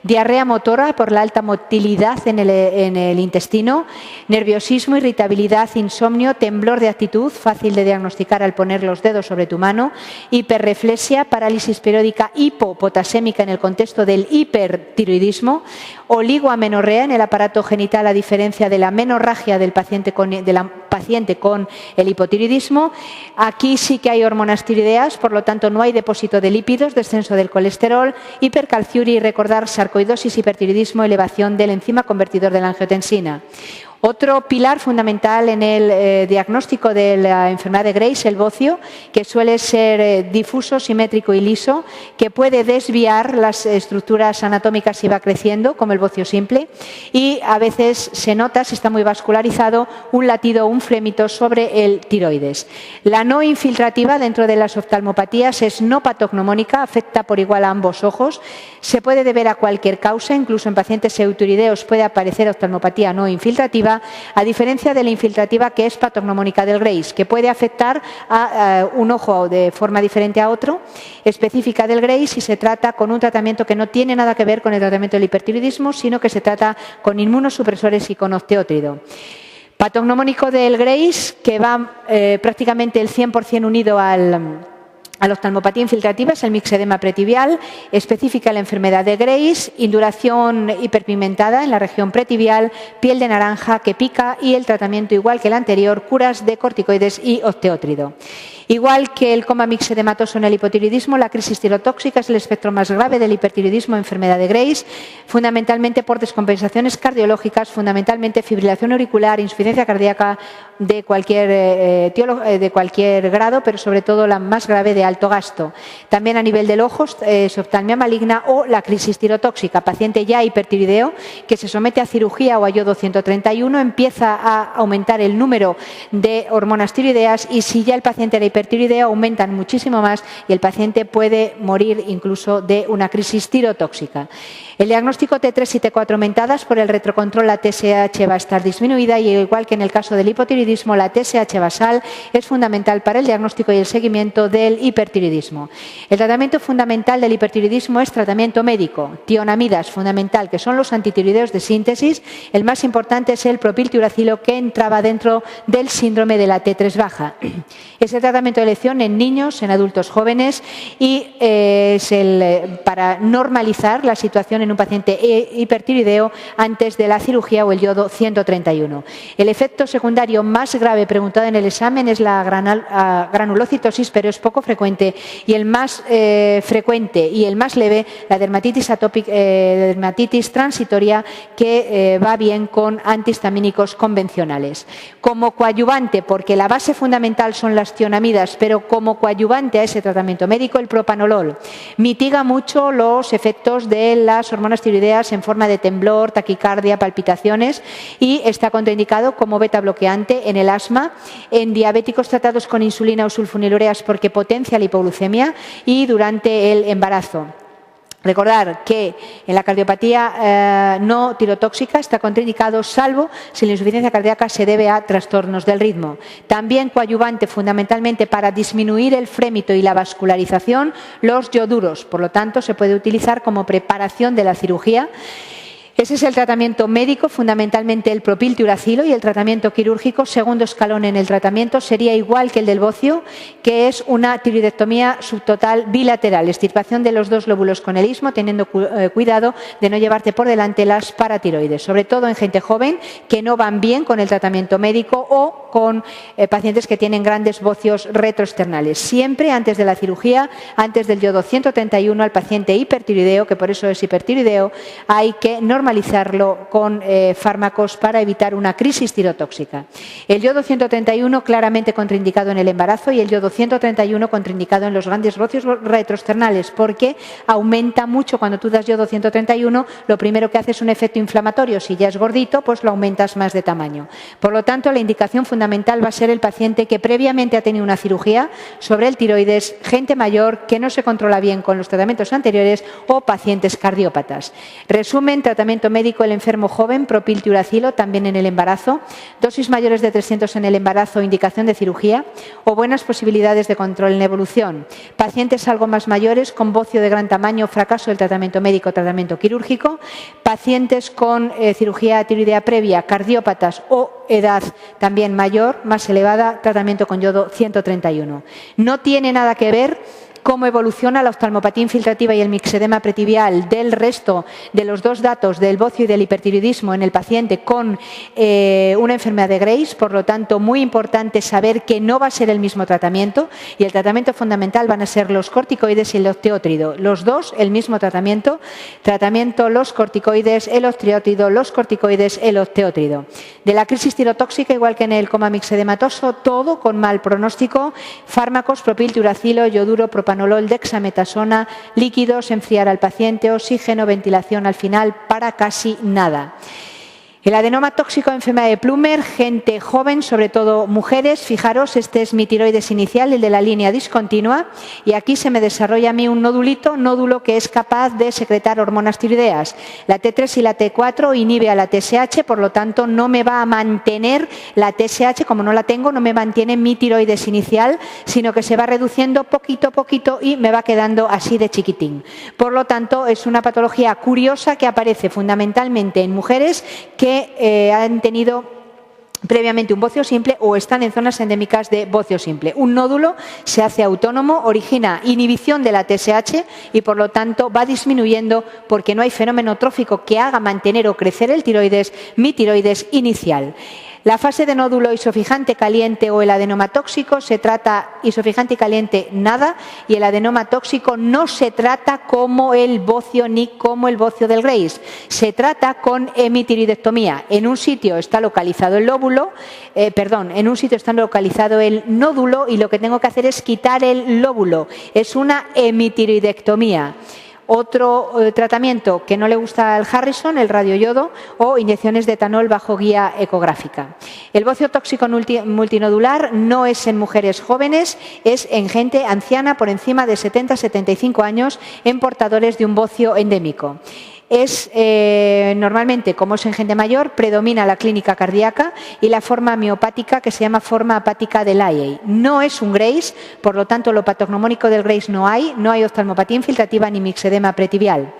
diarrea motora por la alta motilidad en el intestino, nerviosismo, irritabilidad, insomnio, temblor de actitud, fácil de diagnosticar al poner los dedos sobre tu mano, hiperreflexia, parálisis periódica hipopotasémica en el contexto del hipertiroidismo, oligoamenorrea en el aparato genital a diferencia de la menorragia del paciente con el hipotiroidismo. Aquí sí que hay hormonas tiroideas, por lo tanto no hay depósito de lípidos, descenso del colesterol, hipercalciuria y recordar sarcoidosis, hipertiroidismo, elevación del enzima convertidor de la angiotensina. Otro pilar fundamental en el diagnóstico de la enfermedad de Grace, el bocio, que suele ser difuso, simétrico y liso, que puede desviar las estructuras anatómicas si va creciendo, como el bocio simple, y a veces se nota, si está muy vascularizado, un latido o un flémito sobre el tiroides. La no infiltrativa dentro de las oftalmopatías es no patognomónica, afecta por igual a ambos ojos, se puede deber a cualquier causa, incluso en pacientes eutirideos puede aparecer oftalmopatía no infiltrativa, a diferencia de la infiltrativa que es patognomónica del Grace, que puede afectar a un ojo de forma diferente a otro, específica del Grace, y se trata con un tratamiento que no tiene nada que ver con el tratamiento del hipertiroidismo, sino que se trata con inmunosupresores y con osteótrido. Patognomónico del Grace, que va prácticamente el 100% unido a la oftalmopatía infiltrativa, es el mixedema pretibial, específica la enfermedad de Grace, induración hiperpigmentada en la región pretibial, piel de naranja que pica y el tratamiento igual que el anterior, curas de corticoides y osteótrido. Igual que el coma mixedematoso en el hipotiroidismo, la crisis tirotóxica es el espectro más grave del hipertiroidismo, enfermedad de Grace, fundamentalmente por descompensaciones cardiológicas, fundamentalmente fibrilación auricular, insuficiencia cardíaca de cualquier grado, pero sobre todo la más grave de alto gasto. También a nivel del ojo, oftalmia maligna o la crisis tirotóxica, paciente ya hipertiroideo que se somete a cirugía o a yodo 131, empieza a aumentar el número de hormonas tiroideas y si ya el paciente era hipertiroideo aumentan muchísimo más y el paciente puede morir incluso de una crisis tirotóxica. El diagnóstico T3 y T4 aumentadas por el retrocontrol, la TSH va a estar disminuida y igual que en el caso del hipotiroidismo, la TSH basal es fundamental para el diagnóstico y el seguimiento del hipertiroidismo. El tratamiento fundamental del hipertiroidismo es tratamiento médico, tionamidas fundamental, que son los antitiroideos de síntesis. El más importante es el propiltiuracilo, que entraba dentro del síndrome de la T3 baja. Es el tratamiento de elección en niños, en adultos jóvenes y es para normalizar la situación en un paciente hipertiroideo antes de la cirugía o el yodo 131. El efecto secundario más grave preguntado en el examen es la granulocitosis, pero es poco frecuente, y el más frecuente y el más leve, la dermatitis atópica, dermatitis transitoria, que va bien con antihistamínicos convencionales. Como coadyuvante, porque la base fundamental son las tionamidas, pero como coadyuvante a ese tratamiento médico, el propanolol mitiga mucho los efectos de las hormonas tiroideas en forma de temblor, taquicardia, palpitaciones, y está contraindicado como beta bloqueante en el asma, en diabéticos tratados con insulina o sulfonilureas porque potencia la hipoglucemia y durante el embarazo. Recordar que en la cardiopatía no tirotóxica está contraindicado salvo si la insuficiencia cardíaca se debe a trastornos del ritmo. También coadyuvante fundamentalmente para disminuir el frémito y la vascularización, los ioduros. Por lo tanto, se puede utilizar como preparación de la cirugía. Ese es el tratamiento médico, fundamentalmente el propiltiuracilo, y el tratamiento quirúrgico, segundo escalón en el tratamiento, sería igual que el del bocio, que es una tiroidectomía subtotal bilateral, extirpación de los dos lóbulos con el istmo, teniendo cuidado de no llevarte por delante las paratiroides, sobre todo en gente joven que no van bien con el tratamiento médico o con pacientes que tienen grandes bocios retroesternales. Siempre antes de la cirugía, antes del yodo 131, al paciente hipertiroideo, que por eso es hipertiroideo, hay que normalizarlo con fármacos para evitar una crisis tirotóxica. El yodo 131 claramente contraindicado en el embarazo y el yodo 131 contraindicado en los grandes bocios retroesternales, porque aumenta mucho cuando tú das yodo 131, lo primero que hace es un efecto inflamatorio. Si ya es gordito, pues lo aumentas más de tamaño. Por lo tanto, la indicación fundamental va a ser el paciente que previamente ha tenido una cirugía sobre el tiroides, gente mayor que no se controla bien con los tratamientos anteriores o pacientes cardiópatas. Resumen, tratamiento médico, el enfermo joven, propiltiuracilo, también en el embarazo, dosis mayores de 300 en el embarazo, indicación de cirugía o buenas posibilidades de control en evolución. Pacientes algo más mayores con bocio de gran tamaño, fracaso del tratamiento médico, tratamiento quirúrgico. Pacientes con cirugía tiroidea previa, cardiópatas o edad también mayor, más elevada, tratamiento con yodo 131. No tiene nada que ver cómo evoluciona la oftalmopatía infiltrativa y el mixedema pretibial del resto de los dos datos del bocio y del hipertiroidismo en el paciente con una enfermedad de Graves. Por lo tanto, muy importante saber que no va a ser el mismo tratamiento y el tratamiento fundamental van a ser los corticoides y el osteótrido. Los dos, el mismo tratamiento, los corticoides, el osteótrido, los corticoides, el osteótrido. De la crisis tirotóxica, igual que en el coma mixedematoso, todo con mal pronóstico, fármacos, propiltiuracilo, yoduro, propanolol, dexametasona, líquidos, enfriar al paciente, oxígeno, ventilación al final, para casi nada. El adenoma tóxico, enfermedad de Plummer, gente joven, sobre todo mujeres. Fijaros, este es mi tiroides inicial, el de la línea discontinua, y aquí se me desarrolla a mí un nódulo que es capaz de secretar hormonas tiroideas. La T3 y la T4 inhibe a la TSH, por lo tanto no me va a mantener la TSH, como no la tengo, no me mantiene mi tiroides inicial, sino que se va reduciendo poquito a poquito y me va quedando así de chiquitín. Por lo tanto, es una patología curiosa que aparece fundamentalmente en mujeres que han tenido previamente un bocio simple o están en zonas endémicas de bocio simple. Un nódulo se hace autónomo, origina inhibición de la TSH y por lo tanto va disminuyendo porque no hay fenómeno trófico que haga mantener o crecer el tiroides, mi tiroides inicial. La fase de nódulo isofijante caliente o el adenoma tóxico se trata isofijante y caliente nada, y el adenoma tóxico no se trata como el bocio ni como el bocio del Graves. Se trata con hemitiroidectomía. En un sitio está localizado el en un sitio está localizado el nódulo y lo que tengo que hacer es quitar el lóbulo. Es una hemitiroidectomía. Otro tratamiento que no le gusta al Harrison, el radioyodo o inyecciones de etanol bajo guía ecográfica. El bocio tóxico multinodular no es en mujeres jóvenes, es en gente anciana por encima de 70-75 años en portadores de un bocio endémico. es normalmente, como es en gente mayor, predomina la clínica cardíaca y la forma miopática que se llama forma apática del IE. No es un Graves, por lo tanto, lo patognomónico del Graves no hay oftalmopatía infiltrativa ni mixedema pretibial.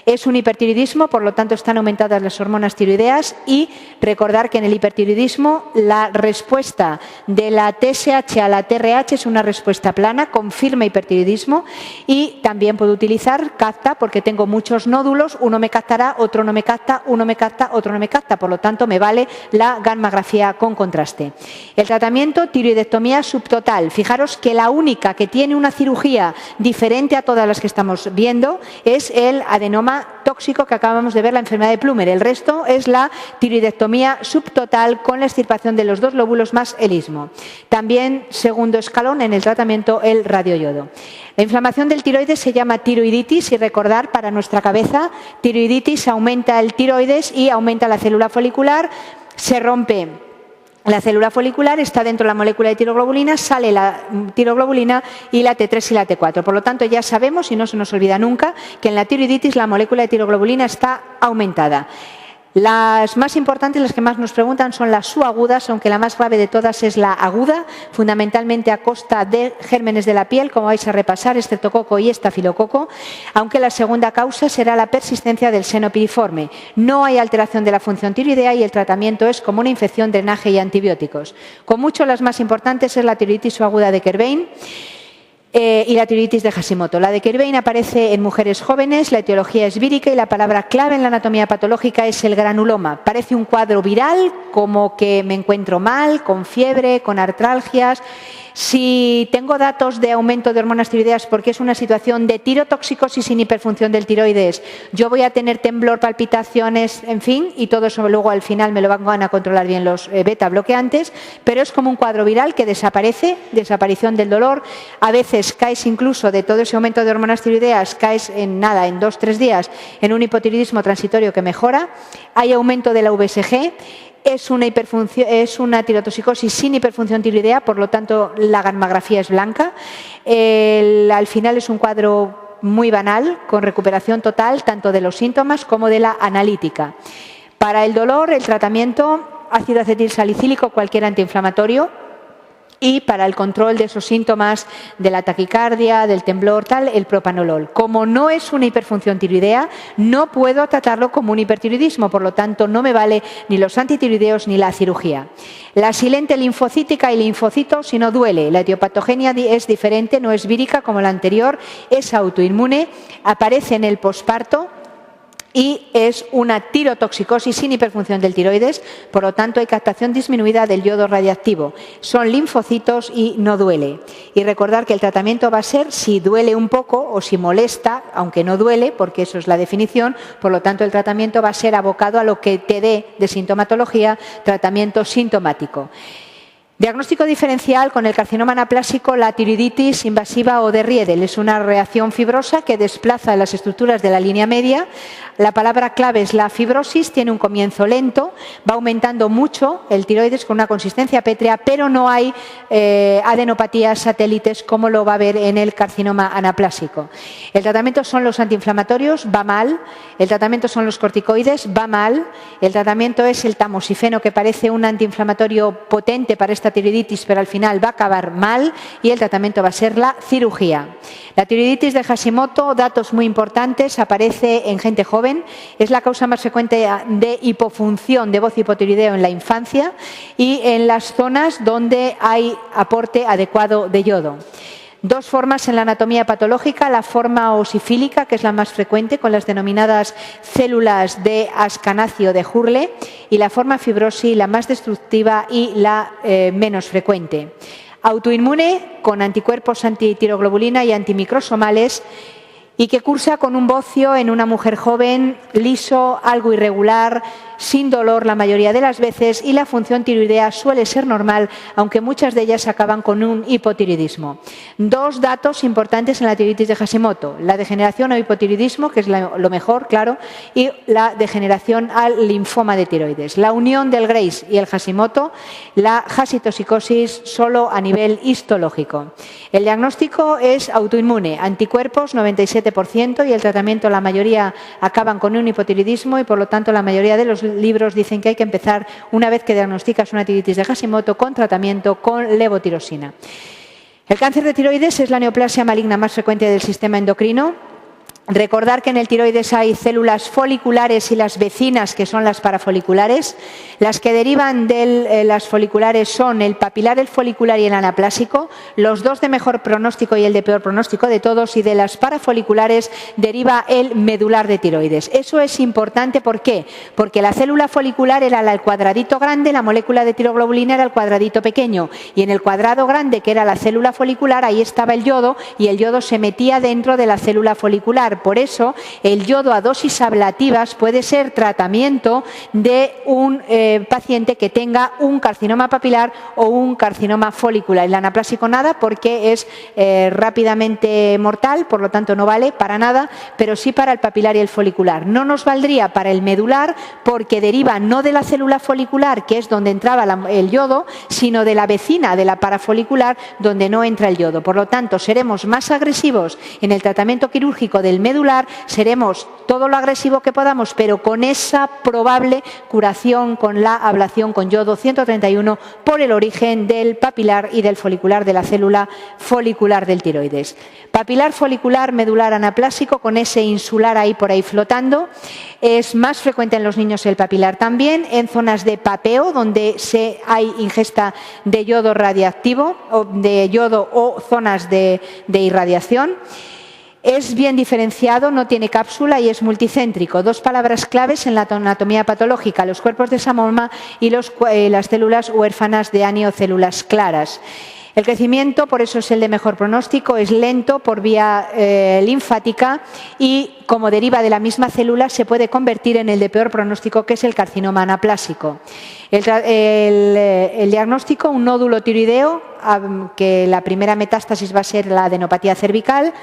Es un hipertiroidismo, por lo tanto están aumentadas las hormonas tiroideas y recordar que en el hipertiroidismo la respuesta de la TSH a la TRH es una respuesta plana, confirma hipertiroidismo y también puedo utilizar capta porque tengo muchos nódulos, uno me captará, otro no me capta, uno me capta, otro no me capta, por lo tanto me vale la gammagrafía con contraste. El tratamiento, tiroidectomía subtotal. Fijaros que la única que tiene una cirugía diferente a todas las que estamos viendo es el adenoma tóxico que acabamos de ver, la enfermedad de Plummer. El resto es la tiroidectomía subtotal con la extirpación de los dos lóbulos más el istmo. También, segundo escalón en el tratamiento, el radioyodo. La inflamación del tiroides se llama tiroiditis y recordar para nuestra cabeza, tiroiditis aumenta el tiroides y aumenta la célula folicular, se rompe la célula folicular, está dentro de la molécula de tiroglobulina, sale la tiroglobulina y la T3 y la T4. Por lo tanto, ya sabemos, y no se nos olvida nunca, que en la tiroiditis la molécula de tiroglobulina está aumentada. Las más importantes, las que más nos preguntan, son las subagudas, aunque la más grave de todas es la aguda, fundamentalmente a costa de gérmenes de la piel, como vais a repasar, estreptococo y estafilococo, aunque la segunda causa será la persistencia del seno piriforme. No hay alteración de la función tiroidea y el tratamiento es como una infección, drenaje y antibióticos. Con mucho las más importantes es la tiroiditis subaguda de Kerbein, y la tiroiditis de Hashimoto. La de Kerbein aparece en mujeres jóvenes, la etiología es vírica y la palabra clave en la anatomía patológica es el granuloma. Parece un cuadro viral, como que me encuentro mal, con fiebre, con artralgias. Si tengo datos de aumento de hormonas tiroideas porque es una situación de tirotoxicosis sin hiperfunción del tiroides, yo voy a tener temblor, palpitaciones, en fin, y todo eso luego al final me lo van a controlar bien los beta bloqueantes, pero es como un cuadro viral que desaparece, desaparición del dolor, a veces caes incluso de todo ese aumento de hormonas tiroideas, caes en nada, en 2-3 días, en un hipotiroidismo transitorio que mejora, hay aumento de la VSG, es una tirotoxicosis sin hiperfunción tiroidea, por lo tanto la gammagrafía es blanca. Al final es un cuadro muy banal, con recuperación total tanto de los síntomas como de la analítica. Para el dolor, el tratamiento, ácido acetilsalicílico, cualquier antiinflamatorio. Y para el control de esos síntomas de la taquicardia, del temblor, tal, el propanolol. Como no es una hiperfunción tiroidea, no puedo tratarlo como un hipertiroidismo, por lo tanto no me vale ni los antitiroideos ni la cirugía. La silente linfocítica y linfocitos, si no duele. La etiopatogenia es diferente, no es vírica como la anterior, es autoinmune, aparece en el posparto, y es una tirotoxicosis sin hiperfunción del tiroides, por lo tanto hay captación disminuida del yodo radiactivo. Son linfocitos y no duele. Y recordar que el tratamiento va a ser si duele un poco o si molesta, aunque no duele, porque eso es la definición, por lo tanto el tratamiento va a ser abocado a lo que te dé de sintomatología, tratamiento sintomático. Diagnóstico diferencial con el carcinoma anaplásico, la tiroiditis invasiva o de Riedel. Es una reacción fibrosa que desplaza las estructuras de la línea media. La palabra clave es la fibrosis, tiene un comienzo lento, va aumentando mucho el tiroides con una consistencia pétrea, pero no hay adenopatías satélites como lo va a ver en el carcinoma anaplásico. El tratamiento son los antiinflamatorios, va mal. El tratamiento son los corticoides, va mal. El tratamiento es el tamoxifeno, que parece un antiinflamatorio potente para esta tiroiditis, pero al final va a acabar mal, y el tratamiento va a ser la cirugía. La tiroiditis de Hashimoto, datos muy importantes, aparece en gente joven, es la causa más frecuente de hipofunción de voz hipotiroideo en la infancia y en las zonas donde hay aporte adecuado de yodo. Dos formas en la anatomía patológica, la forma osifílica, que es la más frecuente, con las denominadas células de Ascanacio de Hurle, y la forma fibrosis, la más destructiva y la menos frecuente. Autoinmune, con anticuerpos antitiroglobulina y antimicrosomales, y que cursa con un bocio en una mujer joven, liso, algo irregular, sin dolor la mayoría de las veces y la función tiroidea suele ser normal, aunque muchas de ellas acaban con un hipotiroidismo. Dos datos importantes en la tiroiditis de Hashimoto: la degeneración o hipotiroidismo, que es lo mejor, claro, y la degeneración al linfoma de tiroides. La unión del Graves y el Hashimoto, la hashitoxicosis solo a nivel histológico. El diagnóstico es autoinmune, anticuerpos 97%, y el tratamiento, la mayoría acaban con un hipotiroidismo, y por lo tanto la mayoría de los libros dicen que hay que empezar, una vez que diagnosticas una tiroiditis de Hashimoto, con tratamiento con levotirosina. El cáncer de tiroides es la neoplasia maligna más frecuente del sistema endocrino. Recordar que en el tiroides hay células foliculares y las vecinas, que son las parafoliculares. Las que derivan de las foliculares son el papilar, el folicular y el anaplásico, los dos de mejor pronóstico y el de peor pronóstico de todos, y de las parafoliculares deriva el medular de tiroides. Eso es importante, ¿por qué? Porque la célula folicular era el cuadradito grande, la molécula de tiroglobulina era el cuadradito pequeño, y en el cuadrado grande, que era la célula folicular, ahí estaba el yodo, y el yodo se metía dentro de la célula folicular. Por eso, el yodo a dosis ablativas puede ser tratamiento de un paciente que tenga un carcinoma papilar o un carcinoma folicular. El anaplásico nada, porque es rápidamente mortal, por lo tanto no vale para nada, pero sí para el papilar y el folicular. No nos valdría para el medular, porque deriva no de la célula folicular, que es donde entraba el yodo, sino de la vecina, de la parafolicular, donde no entra el yodo. Por lo tanto, seremos más agresivos en el tratamiento quirúrgico del medular, seremos todo lo agresivo que podamos, pero con esa probable curación con la ablación con yodo 131 por el origen del papilar y del folicular, de la célula folicular del tiroides. Papilar, folicular, medular, anaplásico, con ese insular ahí por ahí flotando. Es más frecuente en los niños el papilar también, en zonas de papeo, donde hay ingesta de yodo radiactivo, o de yodo, o zonas de irradiación. Es bien diferenciado, no tiene cápsula y es multicéntrico. Dos palabras claves en la anatomía patológica: los cuerpos de Samoma y las células huérfanas de Anio, células claras. El crecimiento, por eso es el de mejor pronóstico, es lento por vía linfática, y como deriva de la misma célula se puede convertir en el de peor pronóstico, que es el carcinoma anaplásico. El diagnóstico: un nódulo tiroideo, que la primera metástasis va a ser la adenopatía cervical.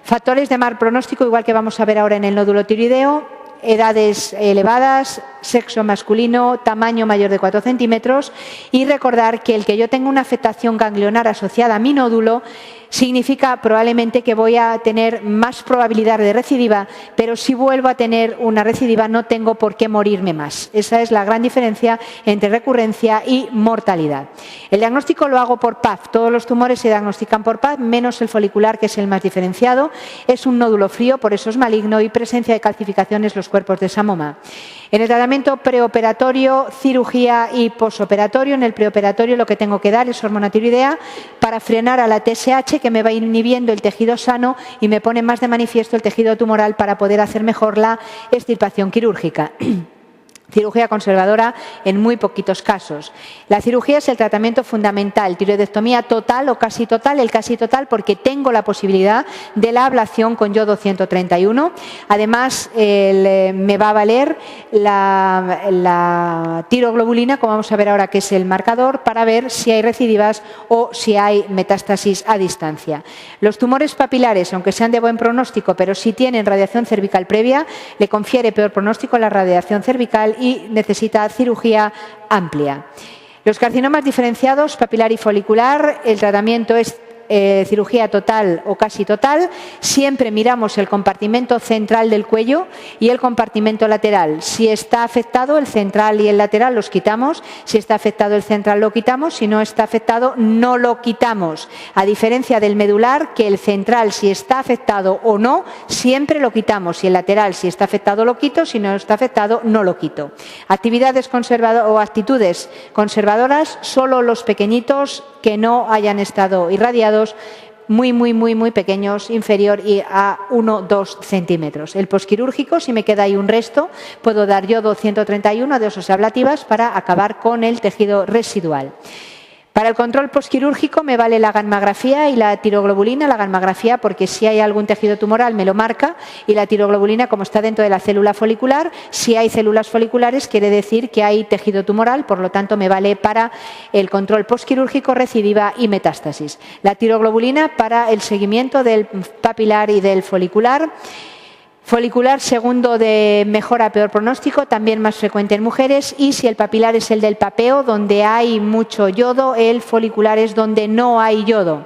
Factores de mal pronóstico, igual que vamos a ver ahora en el nódulo tiroideo: edades elevadas, sexo masculino, tamaño mayor de 4 centímetros. Y recordar que el que yo tenga una afectación ganglionar asociada a mi nódulo significa probablemente que voy a tener más probabilidad de recidiva, pero si vuelvo a tener una recidiva no tengo por qué morirme más. Esa es la gran diferencia entre recurrencia y mortalidad. El diagnóstico lo hago por PAF. Todos los tumores se diagnostican por PAF, menos el folicular, que es el más diferenciado. Es un nódulo frío, por eso es maligno, y presencia de calcificaciones los cuerpos de Samoma. En el tratamiento preoperatorio, cirugía y posoperatorio, en el preoperatorio lo que tengo que dar es hormona tiroidea para frenar a la TSH, que me va inhibiendo el tejido sano y me pone más de manifiesto el tejido tumoral para poder hacer mejor la extirpación quirúrgica. Cirugía conservadora en muy poquitos casos. La cirugía es el tratamiento fundamental: tiroidectomía total o casi total, el casi total porque tengo la posibilidad de la ablación con yodo 131. Además, me va a valer la tiroglobulina, como vamos a ver ahora, que es el marcador, para ver si hay recidivas o si hay metástasis a distancia. Los tumores papilares, aunque sean de buen pronóstico, pero si tienen radiación cervical previa, le confiere peor pronóstico la radiación cervical y necesita cirugía amplia. Los carcinomas diferenciados, papilar y folicular, el tratamiento es cirugía total o casi total. Siempre miramos el compartimento central del cuello y el compartimento lateral. Si está afectado el central y el lateral, los quitamos. Si está afectado el central, lo quitamos. Si no está afectado, no lo quitamos. A diferencia del medular, que el central, si está afectado o no, siempre lo quitamos. Y el lateral, si está afectado, lo quito. Si no está afectado, no lo quito. Actividades conservadoras o actitudes conservadoras: solo los pequeñitos que no hayan estado irradiados, muy pequeños, inferior a 1-2 centímetros. El posquirúrgico, si me queda ahí un resto, puedo dar yodo 131 de dosis ablativas para acabar con el tejido residual. Para el control postquirúrgico me vale la gammagrafía y la tiroglobulina. La gammagrafía porque si hay algún tejido tumoral me lo marca, y la tiroglobulina como está dentro de la célula folicular, si hay células foliculares quiere decir que hay tejido tumoral, por lo tanto me vale para el control postquirúrgico, recidiva y metástasis. La tiroglobulina para el seguimiento del papilar y del folicular. Folicular segundo de mejor a peor pronóstico, también más frecuente en mujeres, y si el papilar es el del papeo, donde hay mucho yodo, el folicular es donde no hay yodo.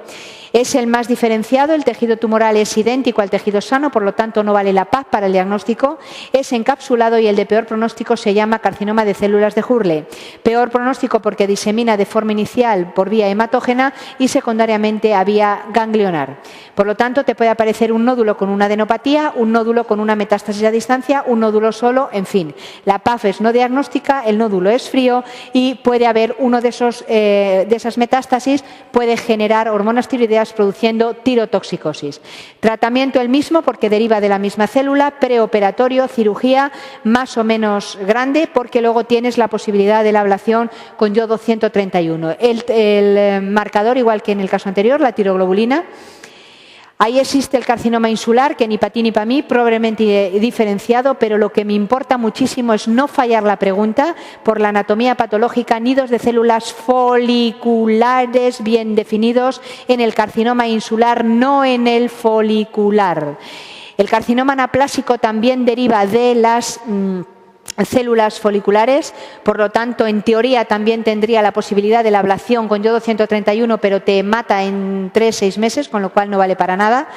Es el más diferenciado, el tejido tumoral es idéntico al tejido sano, por lo tanto no vale la PAP para el diagnóstico, es encapsulado y el de peor pronóstico se llama carcinoma de células de Hurley. Peor pronóstico porque disemina de forma inicial por vía hematógena y secundariamente a vía ganglionar. Por lo tanto, te puede aparecer un nódulo con una adenopatía, un nódulo con una metástasis a distancia, un nódulo solo, en fin. La PAF es no diagnóstica, el nódulo es frío y puede haber uno de esas metástasis, puede generar hormonas tiroideas produciendo tirotoxicosis. Tratamiento el mismo porque deriva de la misma célula, preoperatorio, cirugía más o menos grande porque luego tienes la posibilidad de la ablación con yodo 131. El marcador, igual que en el caso anterior, la tiroglobulina. Ahí existe el carcinoma insular, que ni para ti ni para mí, probablemente diferenciado, pero lo que me importa muchísimo es no fallar la pregunta por la anatomía patológica, nidos de células foliculares bien definidos en el carcinoma insular, no en el folicular. El carcinoma anaplásico también deriva de las células foliculares, por lo tanto, en teoría también tendría la posibilidad de la ablación con yodo 131, pero te mata en 3-6 meses, con lo cual no vale para nada.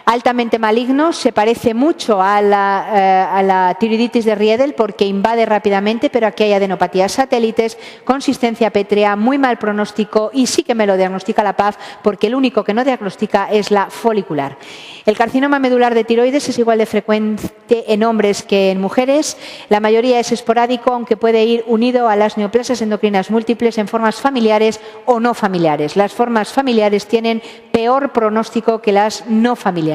Altamente maligno, se parece mucho a la tiroiditis de Riedel porque invade rápidamente, pero aquí hay adenopatías satélites, consistencia pétrea, muy mal pronóstico y sí que me lo diagnostica la PAF porque el único que no diagnostica es la folicular. El carcinoma medular de tiroides es igual de frecuente en hombres que en mujeres. La mayoría es esporádico, aunque puede ir unido a las neoplasias endocrinas múltiples en formas familiares o no familiares. Las formas familiares tienen peor pronóstico que las no familiares.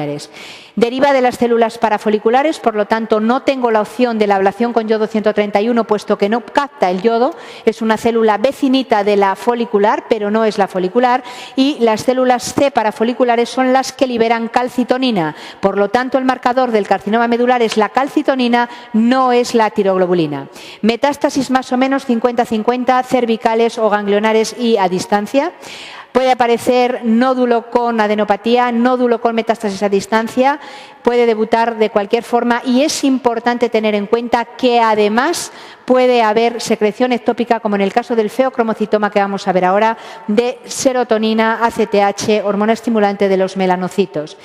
Deriva de las células parafoliculares, por lo tanto no tengo la opción de la ablación con yodo 131 puesto que no capta el yodo, es una célula vecinita de la folicular pero no es la folicular, y las células C parafoliculares son las que liberan calcitonina, por lo tanto el marcador del carcinoma medular es la calcitonina, no es la tiroglobulina. Metástasis más o menos 50-50, cervicales o ganglionares y a distancia. Puede aparecer nódulo con adenopatía, nódulo con metástasis a distancia, puede debutar de cualquier forma y es importante tener en cuenta que además puede haber secreción ectópica, como en el caso del feocromocitoma que vamos a ver ahora, de serotonina, ACTH, hormona estimulante de los melanocitos.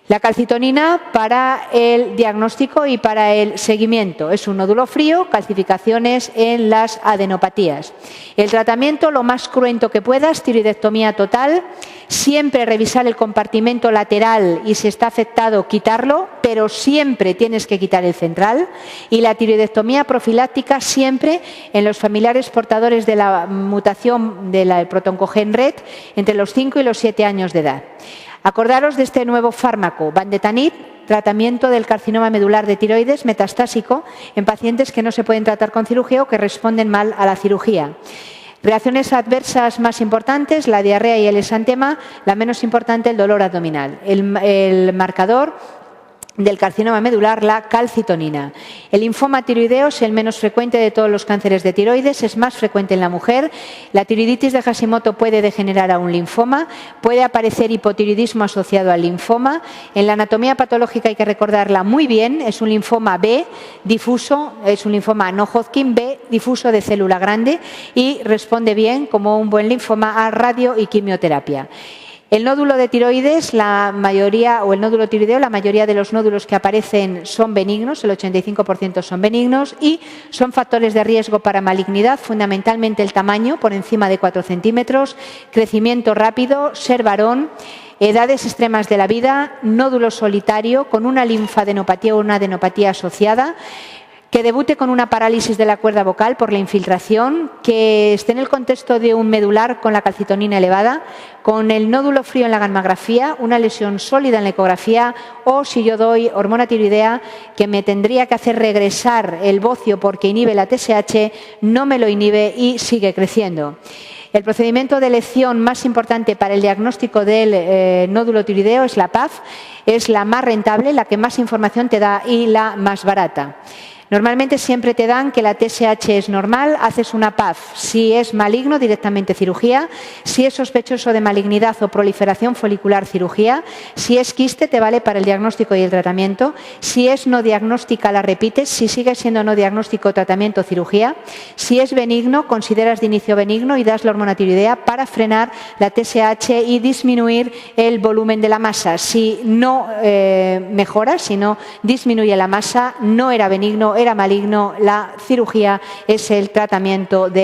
La calcitonina para el diagnóstico y para el seguimiento. Es un nódulo frío, calcificaciones en las adenopatías. El tratamiento, lo más cruento que puedas, tiroidectomía total. Siempre revisar el compartimento lateral y si está afectado quitarlo, pero siempre tienes que quitar el central. Y la tiroidectomía profiláctica siempre en los familiares portadores de la mutación del protoncogen RET entre los 5 y los 7 años de edad. Acordaros de este nuevo fármaco, Vandetanib, tratamiento del carcinoma medular de tiroides metastásico en pacientes que no se pueden tratar con cirugía o que responden mal a la cirugía. Reacciones adversas más importantes, la diarrea y el exantema, la menos importante, el dolor abdominal. El marcador del carcinoma medular, la calcitonina. El linfoma tiroideo es el menos frecuente de todos los cánceres de tiroides, es más frecuente en la mujer. La tiroiditis de Hashimoto puede degenerar a un linfoma, puede aparecer hipotiroidismo asociado al linfoma. En la anatomía patológica hay que recordarla muy bien, es un linfoma B difuso, es un linfoma no Hodgkin, B difuso de célula grande y responde bien como un buen linfoma a radio y quimioterapia. El nódulo de tiroides, la mayoría de los nódulos que aparecen son benignos, el 85% son benignos y son factores de riesgo para malignidad, fundamentalmente el tamaño, por encima de 4 centímetros, crecimiento rápido, ser varón, edades extremas de la vida, nódulo solitario con una linfadenopatía o una adenopatía asociada, que debute con una parálisis de la cuerda vocal por la infiltración, que esté en el contexto de un medular con la calcitonina elevada, con el nódulo frío en la gammografía, una lesión sólida en la ecografía o si yo doy hormona tiroidea que me tendría que hacer regresar el bocio porque inhibe la TSH, no me lo inhibe y sigue creciendo. El procedimiento de elección más importante para el diagnóstico del nódulo tiroideo es la PAF, es la más rentable, la que más información te da y la más barata. Normalmente siempre te dan que la TSH es normal, haces una PAF. Si es maligno, directamente cirugía. Si es sospechoso de malignidad o proliferación folicular, cirugía. Si es quiste, te vale para el diagnóstico y el tratamiento. Si es no diagnóstica, la repites. Si sigue siendo no diagnóstico, tratamiento, cirugía. Si es benigno, consideras de inicio benigno y das la hormona tiroidea para frenar la TSH y disminuir el volumen de la masa. Si no mejora, si no disminuye la masa, no era benigno, era maligno, la cirugía es el tratamiento de